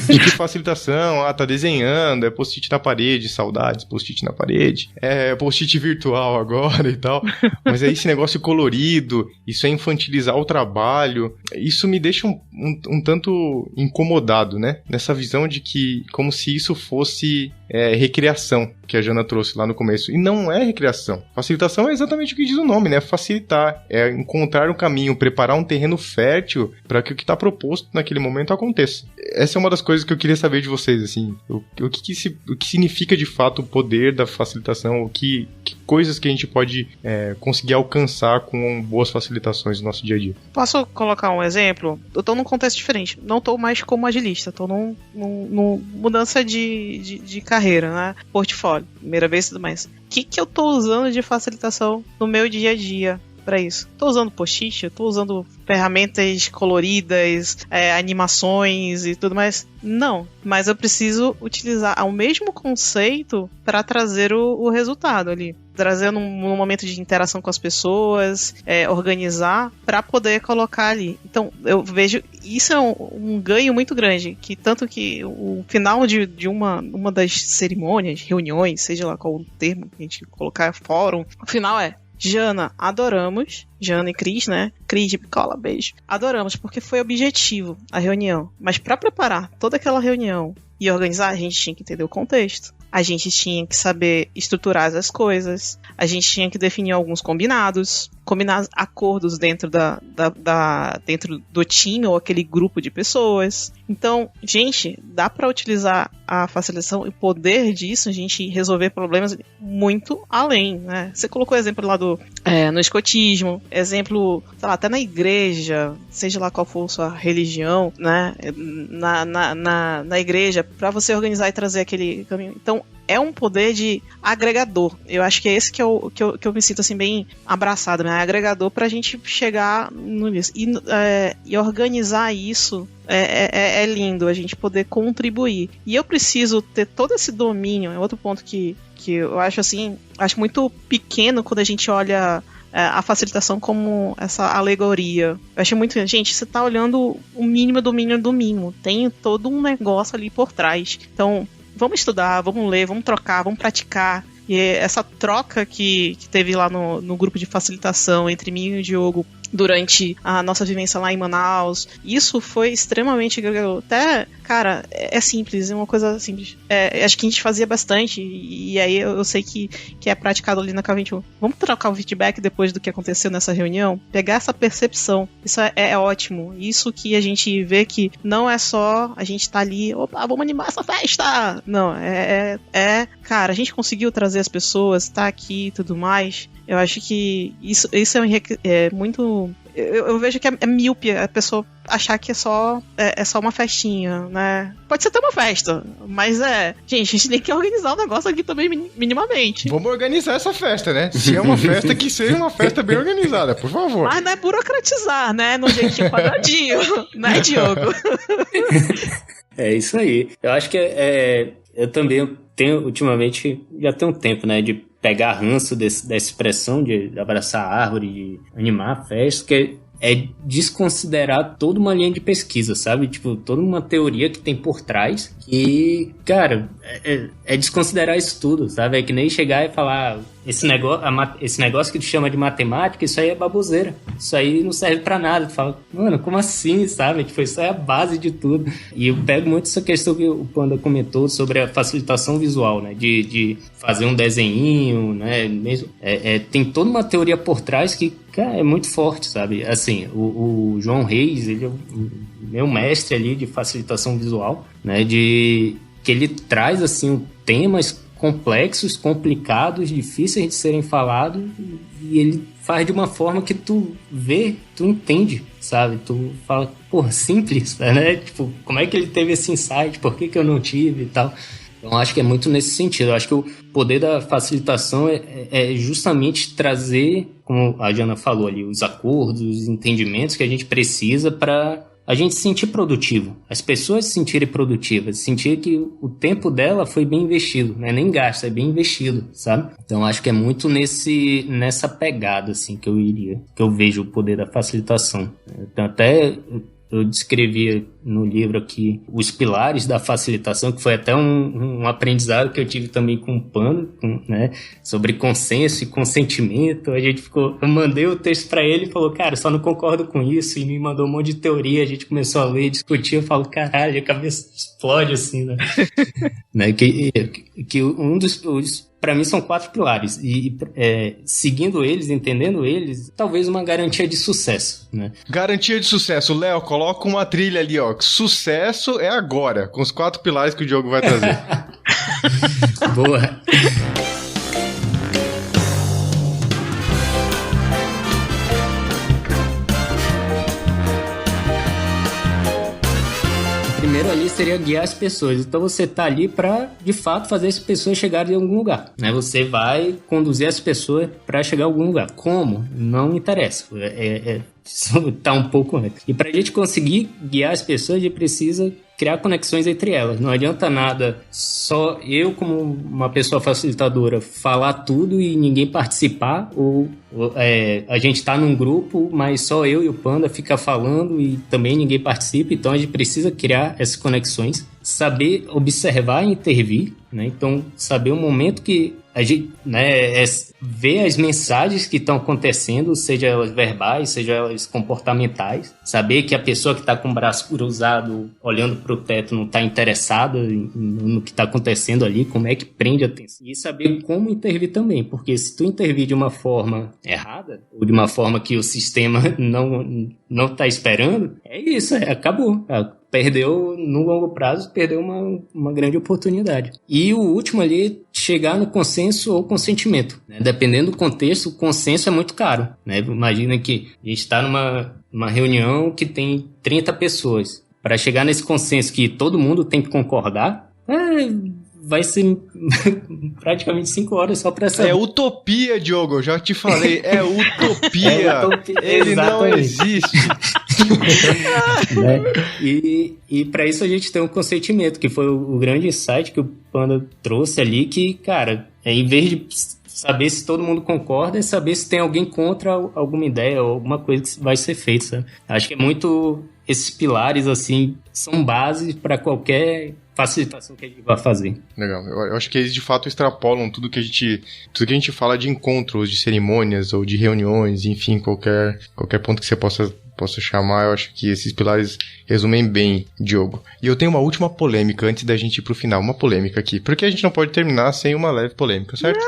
De que facilitação, tá desenhando, é post-it na parede, saudades, post-it na parede, é post-it virtual agora e tal. Mas aí esse negócio colorido, isso é infantilizar o trabalho, isso me deixa um tanto incomodado, né? Nessa visão de que, como se isso fosse recreação, que a Jana trouxe lá no começo. E não é recreação. Facilitação é exatamente o que diz o nome, né? Facilitar, é encontrar um caminho, preparar um terreno fértil para que o que está proposto naquele momento aconteça. Essa é uma das coisas que eu queria saber de vocês, assim. O que significa de fato o poder da facilitação? coisas que a gente pode conseguir alcançar com boas facilitações no nosso dia a dia. Posso colocar um exemplo? Eu tô num contexto diferente. Não tô mais como agilista, tô num mudança de carreira, né? Portfólio, primeira vez e tudo mais. O que eu tô usando de facilitação no meu dia a dia para isso? Tô usando post-it, tô usando ferramentas coloridas, animações e tudo mais? Não, mas eu preciso utilizar o mesmo conceito para trazer o resultado ali. Trazer num momento de interação com as pessoas, organizar para poder colocar ali. Então, eu vejo, isso é um ganho muito grande, que tanto que o final de uma das cerimônias, reuniões, seja lá qual o termo que a gente colocar, fórum, o final Jana, adoramos. Jana e Cris, né? Cris de Picola, beijo. Adoramos, porque foi objetivo a reunião. Mas para preparar toda aquela reunião e organizar, a gente tinha que entender o contexto. A gente tinha que saber estruturar as coisas. A gente tinha que definir alguns combinados. Combinar acordos dentro dentro do time ou aquele grupo de pessoas. Então, gente, dá para utilizar a facilitação e o poder disso, a gente resolver problemas muito além, né? Você colocou o exemplo lá no escotismo, exemplo, sei lá, até na igreja, seja lá qual for a sua religião, né? Na igreja, para você organizar e trazer aquele caminho. Então, é um poder de agregador. Eu acho que é esse que eu me sinto assim bem abraçado, né? Agregador pra gente chegar nisso. E organizar isso é lindo, a gente poder contribuir. E eu preciso ter todo esse domínio. É outro ponto que eu acho assim, acho muito pequeno quando a gente olha a facilitação como essa alegoria. Eu achei muito... Gente, você tá olhando o mínimo do mínimo do mínimo. Tem todo um negócio ali por trás. Então, vamos estudar, vamos ler, vamos trocar, vamos praticar. E essa troca que teve lá no grupo de facilitação entre mim e o Diogo durante a nossa vivência lá em Manaus, isso foi extremamente... Até, cara, é simples, é uma coisa simples. Acho que a gente fazia bastante, e aí eu sei que é praticado ali na K21. Vamos trocar o feedback depois do que aconteceu nessa reunião? Pegar essa percepção, isso é ótimo. Isso que a gente vê que não é só a gente tá ali, opa, vamos animar essa festa! Não, cara, a gente conseguiu trazer as pessoas, tá aqui e tudo mais. Eu acho que isso é muito... Eu vejo que é míope a pessoa achar que é só uma festinha, né? Pode ser até uma festa, mas gente, a gente tem que organizar o negócio aqui também minimamente. Vamos organizar essa festa, né? Se é uma festa, que seja uma festa bem organizada, por favor. Mas não é burocratizar, né? No jeitinho quadradinho, né, Diogo? É isso aí. Eu acho que eu também tenho, ultimamente, já tem um tempo, né, de pegar ranço dessa expressão de abraçar a árvore, de animar a festa, que é desconsiderar toda uma linha de pesquisa, sabe? Tipo, toda uma teoria que tem por trás que, cara, é desconsiderar isso tudo, sabe? É que nem chegar e falar, esse negócio que tu chama de matemática, isso aí é baboseira. Isso aí não serve pra nada. Tu fala, mano, como assim, sabe? Tipo, isso é a base de tudo. E eu pego muito essa questão que o Panda comentou sobre a facilitação visual, né? De fazer um desenhinho, né? Mesmo, tem toda uma teoria por trás que, cara, é muito forte, sabe? Assim, o João Reis, ele é o meu mestre ali de facilitação visual, né? Que ele traz, assim, temas complexos, complicados, difíceis de serem falados, e ele faz de uma forma que tu vê, tu entende, sabe? Tu fala, pô, simples, né? Tipo, como é que ele teve esse insight? Por que eu não tive e tal? Então, acho que é muito nesse sentido. Eu acho que o poder da facilitação é justamente trazer, como a Jana falou ali, os acordos, os entendimentos que a gente precisa para a gente se sentir produtivo, as pessoas se sentirem produtivas, sentir que o tempo dela foi bem investido, não é nem gasto, é bem investido, sabe? Então acho que é muito nessa pegada assim que eu vejo o poder da facilitação. Então até eu descrevi no livro aqui os pilares da facilitação, que foi até um aprendizado que eu tive também com o Panda, né, sobre consenso e consentimento. Eu mandei o texto para ele e falou, cara, só não concordo com isso, e me mandou um monte de teoria, a gente começou a ler, discutir, eu falo, caralho, a cabeça explode assim, né? Né, que um dos para mim são 4 pilares, e seguindo eles, entendendo eles, talvez uma garantia de sucesso, né? Garantia de sucesso. Léo, coloca uma trilha ali, ó. Sucesso é agora, com os 4 pilares que o Diogo vai trazer. Boa. primeiro ali seria guiar as pessoas. Então você tá ali pra, de fato, fazer as pessoas chegarem em algum lugar, né? Você vai conduzir as pessoas pra chegar a algum lugar. Como? Não interessa. Isso tá um pouco antes. E pra gente conseguir guiar as pessoas, a gente precisa criar conexões entre elas. Não adianta nada só eu, como uma pessoa facilitadora, falar tudo e ninguém participar, ou a gente tá num grupo, mas só eu e o Panda fica falando e também ninguém participa. Então a gente precisa criar essas conexões, saber observar e intervir, né? Então saber o momento que a gente, né, ver as mensagens que estão acontecendo, seja elas verbais, seja elas comportamentais, saber que a pessoa que está com o braço cruzado, olhando para o teto, não está interessada no que está acontecendo ali, como é que prende a atenção. E saber como intervir também, porque se tu intervir de uma forma errada, ou de uma forma que o sistema não está esperando, é isso, acabou. Perdeu, no longo prazo, perdeu uma grande oportunidade. E o último ali, chegar no consenso ou consentimento, né? Dependendo do contexto, o consenso é muito caro, né? Imagina que a gente está numa reunião que tem 30 pessoas. Para chegar nesse consenso que todo mundo tem que concordar, vai ser praticamente 5 horas só para essa... É utopia, Diogo, eu já te falei, é utopia. Ele não existe. Né? E para isso a gente tem um consentimento, que foi o grande insight que o Panda trouxe ali, que, cara, em vez de saber se todo mundo concorda, é saber se tem alguém contra alguma ideia ou alguma coisa que vai ser feita, sabe? Acho que é muito... Esses pilares, assim, são bases para qualquer facilitação que a gente vai fazer. Legal. Eu acho que eles, de fato, extrapolam tudo que a gente fala de encontros, de cerimônias ou de reuniões, enfim, qualquer ponto que você possa chamar. Eu acho que esses pilares resumem bem, Diogo. E eu tenho uma última polêmica antes da gente ir pro final. Uma polêmica aqui. Porque a gente não pode terminar sem uma leve polêmica, certo?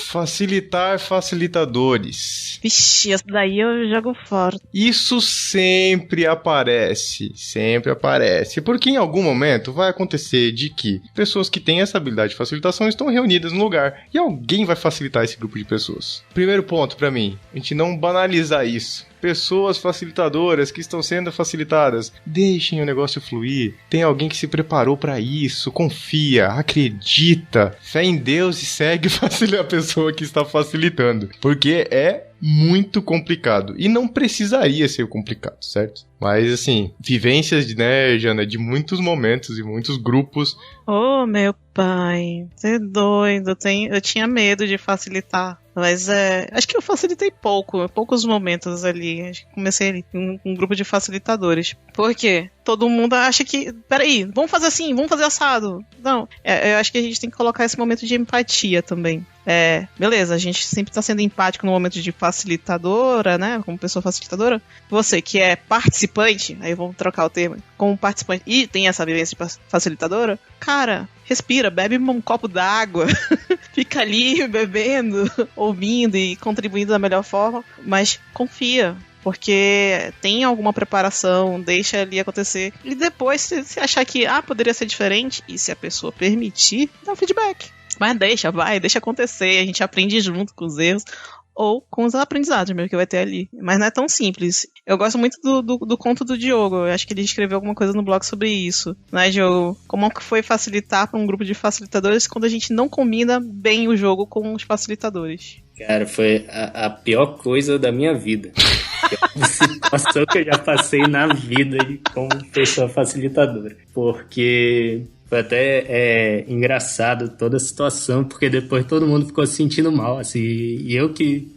Facilitar facilitadores. Vixe, essa daí eu jogo fora. Isso sempre aparece, porque em algum momento vai acontecer de que pessoas que têm essa habilidade de facilitação estão reunidas no lugar e alguém vai facilitar esse grupo de pessoas. Primeiro ponto pra mim, a gente não banalizar isso. Pessoas facilitadoras que estão sendo facilitadas, deixem o negócio fluir. Tem alguém que se preparou pra isso, confia, acredita, fé em Deus e segue a pessoa que está facilitando, porque é muito complicado e não precisaria ser complicado, certo? Mas assim, vivências, né, Jana, de muitos momentos e muitos grupos. Oh, meu pai, você é doido, eu tinha medo de facilitar. Mas acho que eu facilitei poucos momentos ali. Acho que comecei ali com um grupo de facilitadores. Por quê? Todo mundo acha que... Peraí, vamos fazer assim, vamos fazer assado. Não, eu acho que a gente tem que colocar esse momento de empatia também. Beleza, a gente sempre tá sendo empático no momento de facilitadora, né? Como pessoa facilitadora. Você que é participante, aí vamos trocar o termo, como participante e tem essa vivência de facilitadora, cara, respira, bebe um copo d'água, fica ali bebendo, ouvindo e contribuindo da melhor forma, mas confia. Porque tem alguma preparação, deixa ali acontecer. E depois, se achar que poderia ser diferente, e se a pessoa permitir, dá um feedback. Mas deixa acontecer, a gente aprende junto com os erros ou com os aprendizados mesmo que vai ter ali. Mas não é tão simples. Eu gosto muito do conto do Diogo. Eu acho que ele escreveu alguma coisa no blog sobre isso. Né, Diogo? Como que foi facilitar para um grupo de facilitadores quando a gente não combina bem o jogo com os facilitadores? Cara, foi a pior coisa da minha vida. A situação que eu já passei na vida como pessoa facilitadora. Porque... Foi até engraçado toda a situação, porque depois todo mundo ficou se sentindo mal, assim, e eu que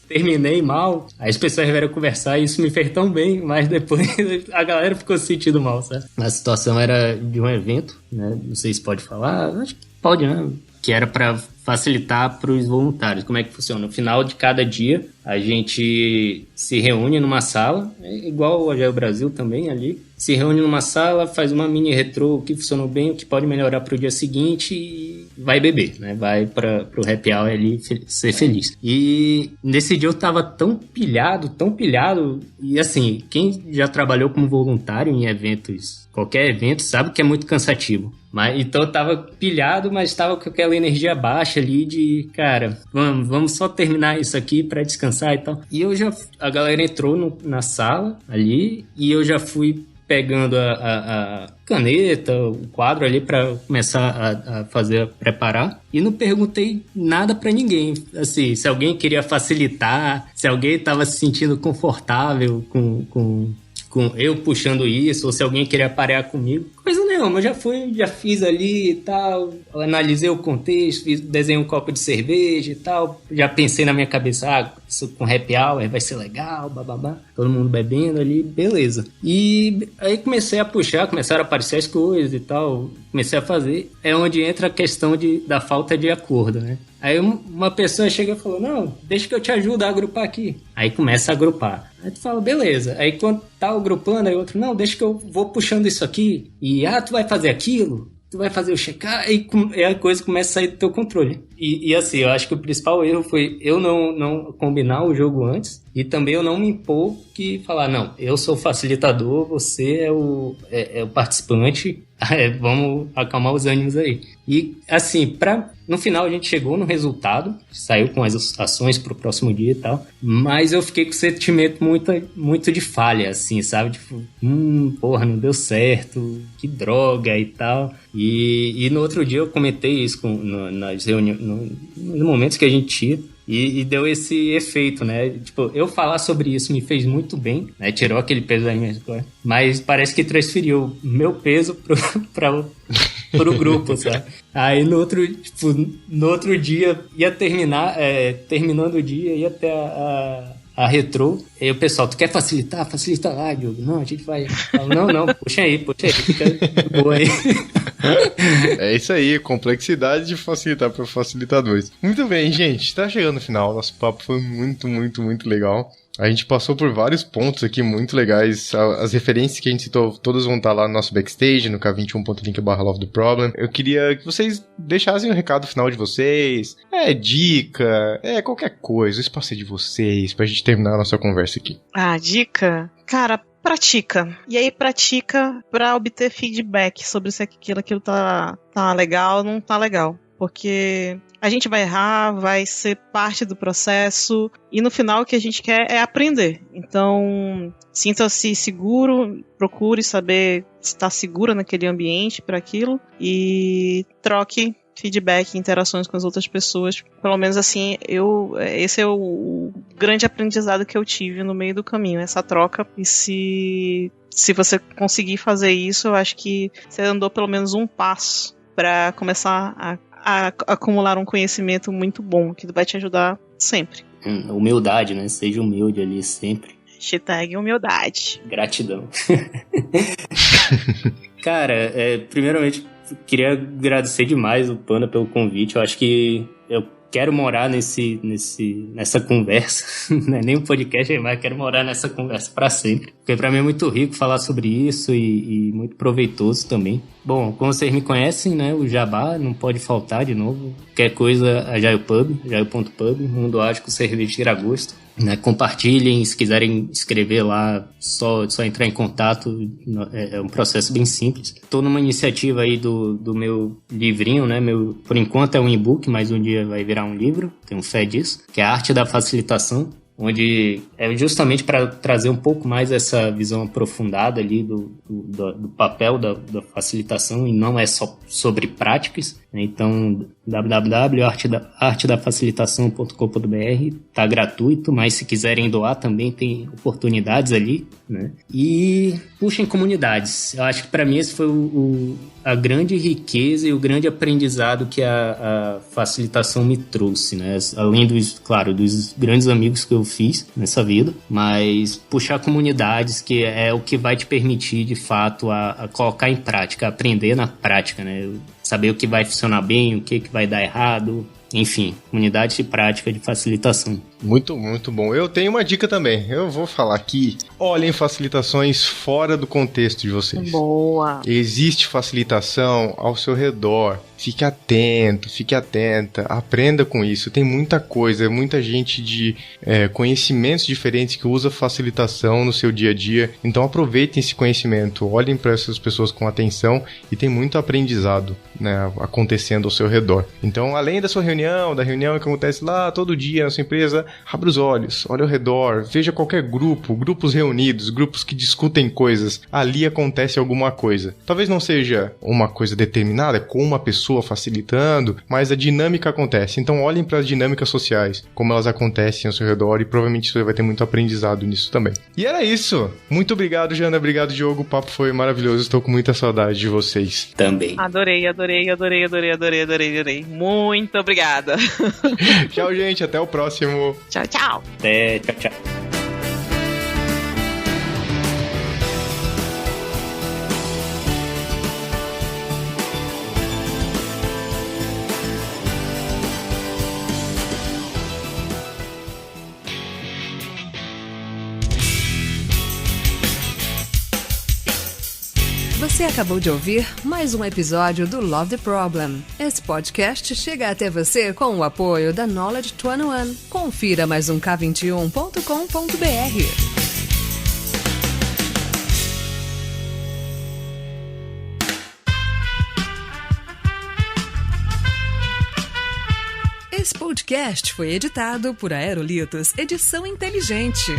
terminei mal, aí as pessoas vieram conversar e isso me fez tão bem, mas depois a galera ficou se sentindo mal, sabe? A situação era de um evento, né? Não sei se pode falar, acho que pode, né? Que era para facilitar para os voluntários. Como é que funciona? No final de cada dia, a gente se reúne numa sala, igual o Agile Brasil também ali, se reúne numa sala, faz uma mini retrô, o que funcionou bem, o que pode melhorar para o dia seguinte e vai beber, né? Vai para o happy hour ali ser feliz. E nesse dia eu tava tão pilhado, e assim, quem já trabalhou como voluntário em eventos, qualquer evento, sabe que é muito cansativo. Então eu tava pilhado, mas tava com aquela energia baixa ali de, cara, vamos só terminar isso aqui pra descansar e tal. E a galera entrou na sala ali e eu já fui pegando a caneta, o quadro ali para começar a preparar. E não perguntei nada para ninguém. Assim, se alguém queria facilitar, se alguém estava se sentindo confortável com eu puxando isso, ou se alguém queria parear comigo. Coisa nenhuma, eu já fiz ali e tal, analisei o contexto, desenhei um copo de cerveja e tal, já pensei na minha cabeça, isso com happy hour vai ser legal, bababá, todo mundo bebendo ali, beleza. E aí comecei a puxar, começaram a aparecer as coisas e tal, comecei a fazer, é onde entra a questão da falta de acordo, né? Aí uma pessoa chega e falou, não, deixa que eu te ajudo a agrupar aqui. Aí começa a agrupar. Aí tu fala, beleza. Aí quando tá agrupando, aí o outro, não, deixa que eu vou puxando isso aqui. E, tu vai fazer aquilo? Tu vai fazer o check-up? Aí a coisa começa a sair do teu controle. E assim, eu acho que o principal erro foi eu não combinar o jogo antes. E também eu não me impor que falar, não, eu sou o facilitador, você é o participante. Vamos acalmar os ânimos aí. E assim, no final a gente chegou no resultado, saiu com as ações pro próximo dia e tal, mas eu fiquei com sentimento muito de falha, assim, sabe? Tipo, porra, não deu certo, que droga e tal. E no outro dia eu comentei isso nas reuniões, nos momentos que a gente tinha. E deu esse efeito, né? Tipo, eu falar sobre isso me fez muito bem, né? Tirou aquele peso da minha coisa, mas parece que transferiu meu peso pro grupo, sabe? Aí no outro dia ia terminando o dia, ia até a retrô, e o pessoal, tu quer facilitar? Facilita lá, Diogo. Não, a gente vai. Não, puxa aí, fica de boa aí. É isso aí, complexidade de facilitar para facilitadores. Muito bem, gente, tá chegando no final, nosso papo foi muito, muito, muito legal. A gente passou por vários pontos aqui muito legais. As referências que a gente citou, todas vão estar lá no nosso backstage, no k21.link/LoveTheProblem. Eu queria que vocês deixassem o recado final de vocês. Dica, qualquer coisa. O espaço é de vocês, pra gente terminar a nossa conversa aqui. Dica? Cara, pratica. E aí pratica pra obter feedback sobre se aquilo tá legal ou não tá legal. Porque a gente vai errar, vai ser parte do processo e no final o que a gente quer é aprender. Então, sinta-se seguro, procure saber se está segura naquele ambiente para aquilo e troque feedback, interações com as outras pessoas. Pelo menos assim, esse é o grande aprendizado que eu tive no meio do caminho, essa troca. E se você conseguir fazer isso, eu acho que você andou pelo menos um passo para começar a acumular um conhecimento muito bom, que vai te ajudar sempre. Humildade, né? Seja humilde ali sempre. Hashtag humildade. Gratidão. Cara, primeiramente, queria agradecer demais o Panda pelo convite. Eu acho que eu quero morar nessa conversa, não é nem um podcast, mas quero morar nessa conversa para sempre, porque para mim é muito rico falar sobre isso e muito proveitoso também. Bom, como vocês me conhecem, né, o Jabá não pode faltar de novo. Qualquer coisa, a jaio.pub, Mundo Ático, cerveja tira-gosto. Né, compartilhem, se quiserem escrever lá, só entrar em contato, é um processo bem simples. Estou numa iniciativa aí do meu livrinho, né, por enquanto é um e-book, mas um dia vai virar um livro, tenho fé disso, que é a Arte da Facilitação, onde é justamente para trazer um pouco mais essa visão aprofundada ali do papel da facilitação, e não é só sobre práticas. Então, www.artedafacilitação.com.br, tá gratuito, mas se quiserem doar também tem oportunidades ali, né? E puxem comunidades. Eu acho que para mim esse foi a grande riqueza e o grande aprendizado que a facilitação me trouxe, né? Além dos grandes amigos que eu fiz nessa vida, mas puxar comunidades, que é o que vai te permitir de fato a colocar em prática, aprender na prática, né? Saber o que vai funcionar bem, o que vai dar errado, enfim, comunidade de prática de facilitação. Muito, muito bom. Eu tenho uma dica também. Eu vou falar aqui. Olhem facilitações fora do contexto de vocês. Boa. Existe facilitação ao seu redor. Fique atento, fique atenta. Aprenda com isso. Tem muita coisa, muita gente de conhecimentos diferentes que usa facilitação no seu dia a dia. Então aproveitem esse conhecimento. Olhem para essas pessoas com atenção e tem muito aprendizado, né, acontecendo ao seu redor. Então, além da sua reunião, da reunião que acontece lá todo dia na sua empresa, abra os olhos, olhe ao redor, veja qualquer grupo, grupos reunidos, grupos que discutem coisas. Ali acontece alguma coisa. Talvez não seja uma coisa determinada, com uma pessoa facilitando, mas a dinâmica acontece. Então olhem para as dinâmicas sociais, como elas acontecem ao seu redor, e provavelmente você vai ter muito aprendizado nisso também. E era isso. Muito obrigado, Jana. Obrigado, Diogo. O papo foi maravilhoso. Estou com muita saudade de vocês. Também. Adorei. Muito obrigada. Tchau, gente. Até o próximo. Tchau, tchau. Até, tchau. Você acabou de ouvir mais um episódio do Love the Problem. Esse podcast chega até você com o apoio da Knowledge 21. Confira mais um K21.com.br. Esse podcast foi editado por Aerolitos Edição Inteligente.